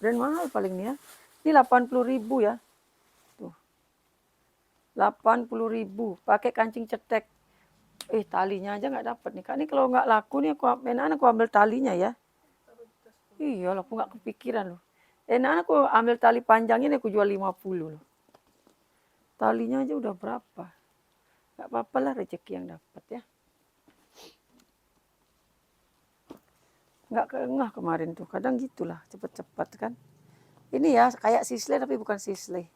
Brand mahal paling nih ya. Ini 80.000 ya. Tuh. 80.000. Pakai kancing cetek. Talinya aja nggak dapat nih. Kak, ini kalau nggak laku nih aku ambil talinya ya. Iya lah, aku nggak kepikiran loh. Aku ambil tali panjangnya aku jual 50 loh. Talinya aja udah berapa. Nggak apa-apa lah rezeki yang dapat ya. Nggak keengah kemarin tuh. Kadang gitulah, cepet-cepet kan. Ini ya kayak Sisley tapi bukan Sisley.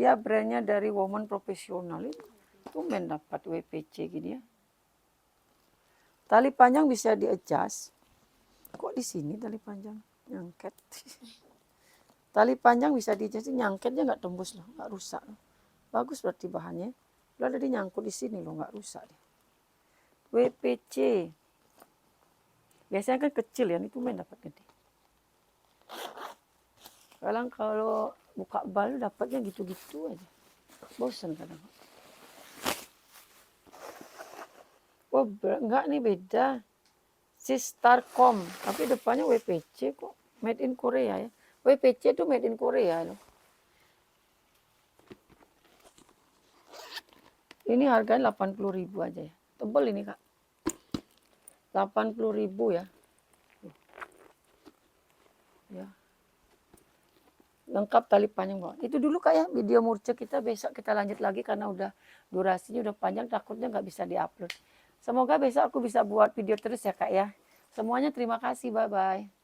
Dia brandnya dari Woman Profesional itu. Tumben dapat WPC gini ya. Tali panjang bisa di-adjust. Kok di sini tali panjang? Nyangket. Tali panjang bisa di-adjust, nyangketnya nggak tembus loh, nggak rusak loh. Bagus berarti bahannya. Udah ada nyangkut di sini loh, nggak rusak deh. WPC. Biasanya kan kecil ya, ini tuh main dapat gede. Kadang kalau buka bal dapatnya gitu-gitu aja. Bosan kadang. Oh enggak nih beda. Starcom, tapi depannya WPC kok. Made in Korea ya. WPC itu made in Korea loh. Ini harganya 80.000 aja ya. Tebal ini Kak. 80.000 ya. Ya. lengkap tali panjang bawah. Itu dulu Kak ya video murce kita, besok kita lanjut lagi karena udah durasinya udah panjang, takutnya nggak bisa diupload. Semoga besok aku bisa buat video terus ya Kak ya. Semuanya terima kasih, bye-bye.